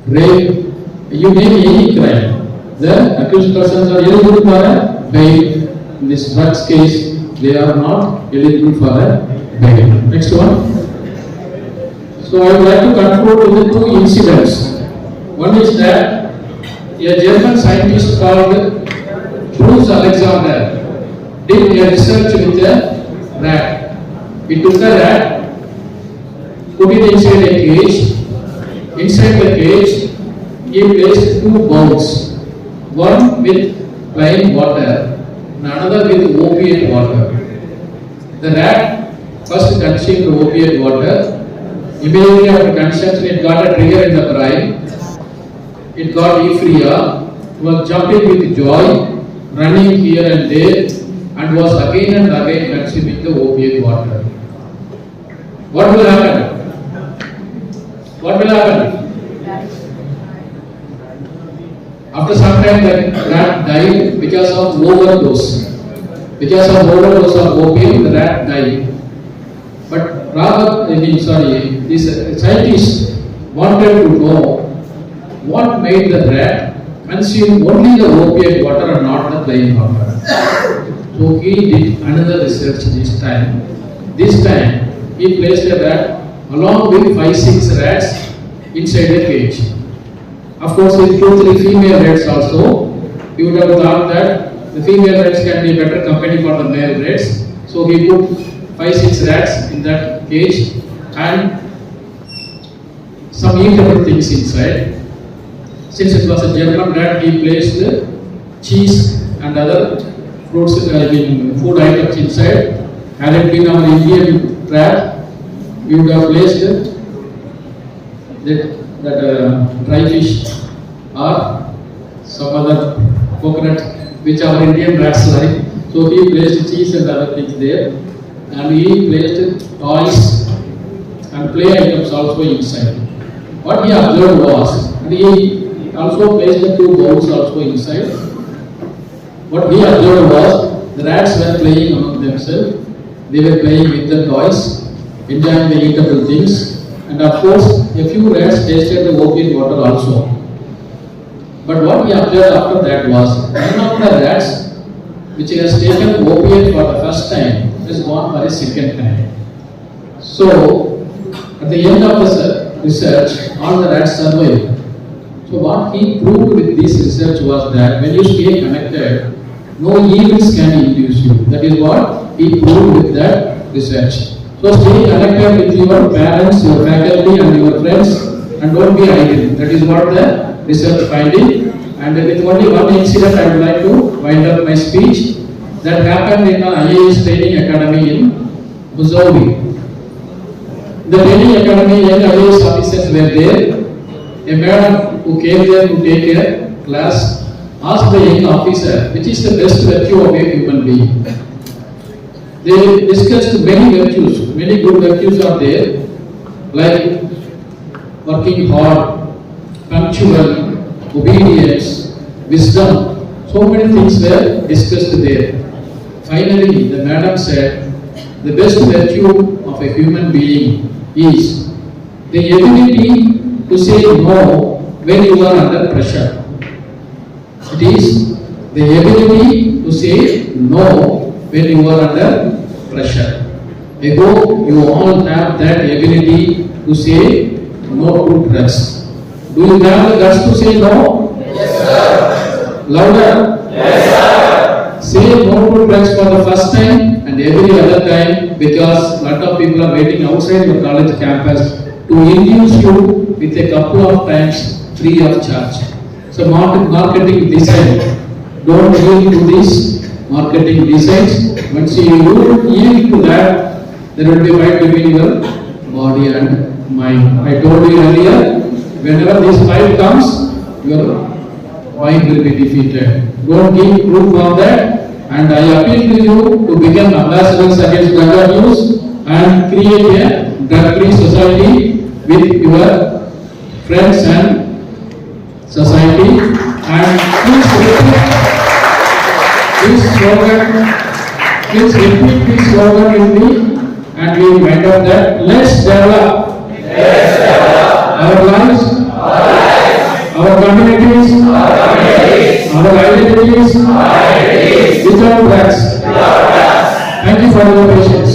[SPEAKER 3] rape, you name any crime, the accused persons are eligible for a bail. In this drugs case, they are not eligible for a bail. Next one. So I would like to conclude with the 2 incidents. One is that a German scientist called Bruce Alexander did a research with a rat. He took a rat, put it inside a cage. Inside the cage, he placed 2 bowls, one with plain water and another with opiate water. The rat first consumed opiate water. Immediately after consumption, it got a trigger in the brain. It got euphoria, was jumping with joy, running here and there, and was again and again consuming the opiate water. What will happen? What will happen? After some time, the rat died because of overdose. Because of overdose of opium, the rat died. But these scientists wanted to know what made the rat consume only the opiate water and not the plain water. So he did another research this time. This time, he placed a rat along with 5-6 rats inside a cage. Of course, with 2-3 female rats also, he would have thought that the female rats can be a better company for the male rats. So he put 5-6 rats in that cage and some eatable things inside. Since it was a German rat, he placed cheese and other fruits, food items inside. Had it been our Indian rat, we would have placed that dry fish or some other coconut which our Indian rats like. So he placed cheese and other things there, and he placed toys and play items also inside. What he observed was, and he also placed the 2 bowls also inside. What he observed was, the rats were playing among themselves. They were playing with the toys, enjoying the eatable things, and of course, a few rats tasted the opiate water also. But what he observed after that was, one of the rats which has taken opiate for the first time has gone for a second time. So, at the end of the research, all the rats survived. So what he proved with this research was that when you stay connected, no evils can induce you. That is what he proved with that research. So stay connected with your parents, your faculty and your friends, and don't be idle. That is what the research finding. And with only one incident, I would like to wind up my speech. That happened in an IAS training academy in Missouri. The training academy, young IAS officers were there. A madam who came there to take a class asked the young officer, which is the best virtue of a human being. They discussed many virtues, many good virtues are there, like working hard, punctual, obedience, wisdom. So many things were discussed there. Finally, the madam said, the best virtue of a human being is the ability to say no when you are under pressure. It is the ability to say no when you are under pressure. I hope you all have that ability to say no to drugs. Do you have the guts to say no? Yes, sir. Louder. Yes, sir. Say no to drugs for the first time and every other time, because lot of people are waiting outside your college campus to induce you with a couple of times free of charge. So marketing design, don't yield to these marketing designs. Once you yield to that, there will be fight between your body and mind. I told you earlier, whenever this fight comes, your mind will be defeated. Don't give proof of that, and I appeal to you to become ambassadors against drug abuse and create a drug-free society with your friends and society. And please repeat this slogan with me, and we will wind up that. Let's develop our lives, our communities, our identities without drugs. Thank you for your patience.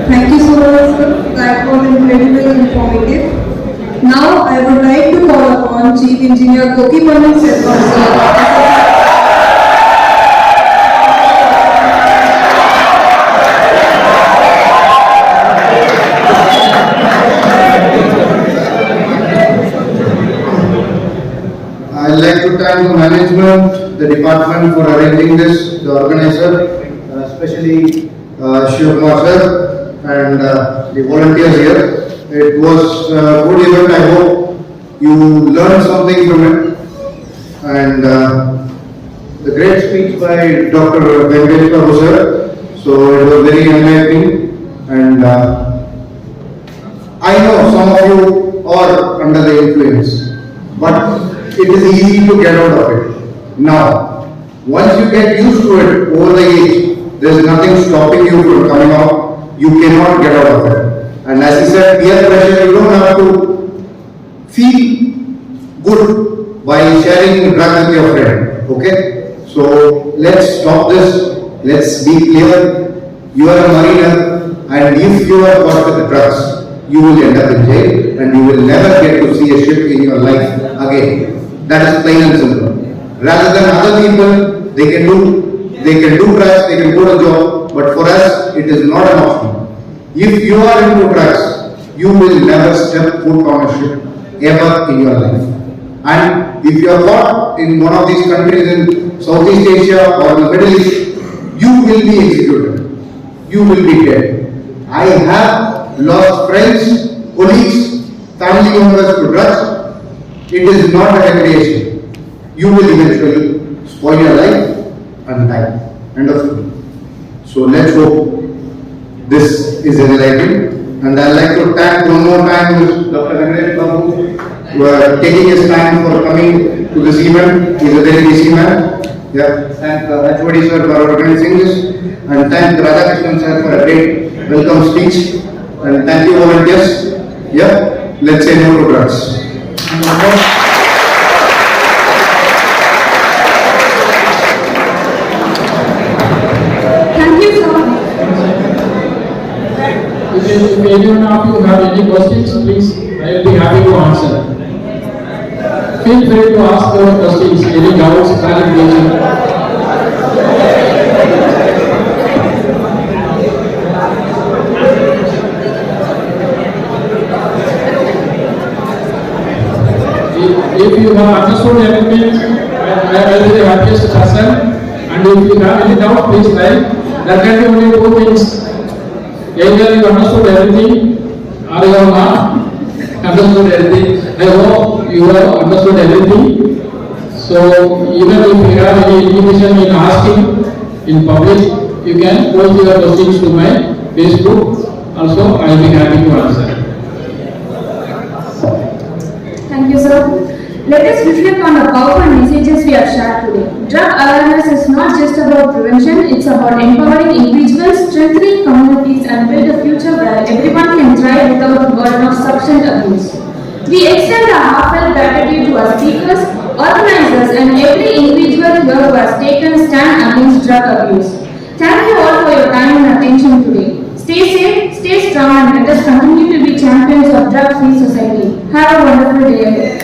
[SPEAKER 5] Thank you so much, sir. background incredibly informative. Now I would like to call upon Chief Engineer Koki Panik Selvam.
[SPEAKER 2] I'd like to thank the management, the department for arranging this, the organizer, especially Shivkumar sir and the volunteers here. It was a good event. I hope you learned something from it. And the great speech by Dr. Venkatesh Babu sir. So it was very enlightening. And I know some of you are under the influence, but it is easy to get out of it. Now, once you get used to it over the age, there is nothing stopping you from coming out. You cannot get out of it. And as he said, peer pressure, you don't have to feel good by sharing drugs with your friend. Okay? So let's stop this. Let's be clear. You are a mariner, and if you are caught with drugs, you will end up in jail, and you will never get to see a ship in your life again. That is plain and simple. Rather than other people, they can do drugs, they can go to job, but for us, it is not an option. If you are into drugs, you will never step foot on a ship ever in your life. And if you are caught in one of these countries in Southeast Asia or the Middle East, you will be executed. You will be dead. I have lost friends, colleagues, family members to drugs. It is not a recreation. You will eventually spoil your life and die. End of story. So let's hope this is enlightening. And I'd like to thank one more time Dr. Venkatesh Babu for taking his time for coming to this event. He is a very busy man. Yeah. Thank HOD sir for organizing this. And thank Radhakrishnan sir for a great welcome speech. And thank you volunteers. Yeah. Let's say no to drugs.
[SPEAKER 5] Thank you, sir.
[SPEAKER 3] If anyone of you have any questions, please, I will be happy to answer. Feel free to ask your questions, any doubts, clarification. If you have understood everything, I will be the happiest person. And if you have any doubt, please write. There can be only two things. Either you understood everything, or you have not understood everything. I hope you have understood everything. So even if you have any information in asking in public, you can post your questions to my Facebook. Also, I will be happy to answer.
[SPEAKER 7] Thank you, sir. Let us reflect on the powerful messages we have shared today. Drug awareness is not just about prevention, it's about empowering individuals, strengthening communities, and build a future where everyone can thrive without the burden of substance abuse. We extend our heartfelt gratitude to our speakers, organizers, and every individual here who has taken a stand against drug abuse. Thank you all for your time and attention today. Stay safe, stay strong, and let us continue to be champions of drug-free society. Have a wonderful day ahead.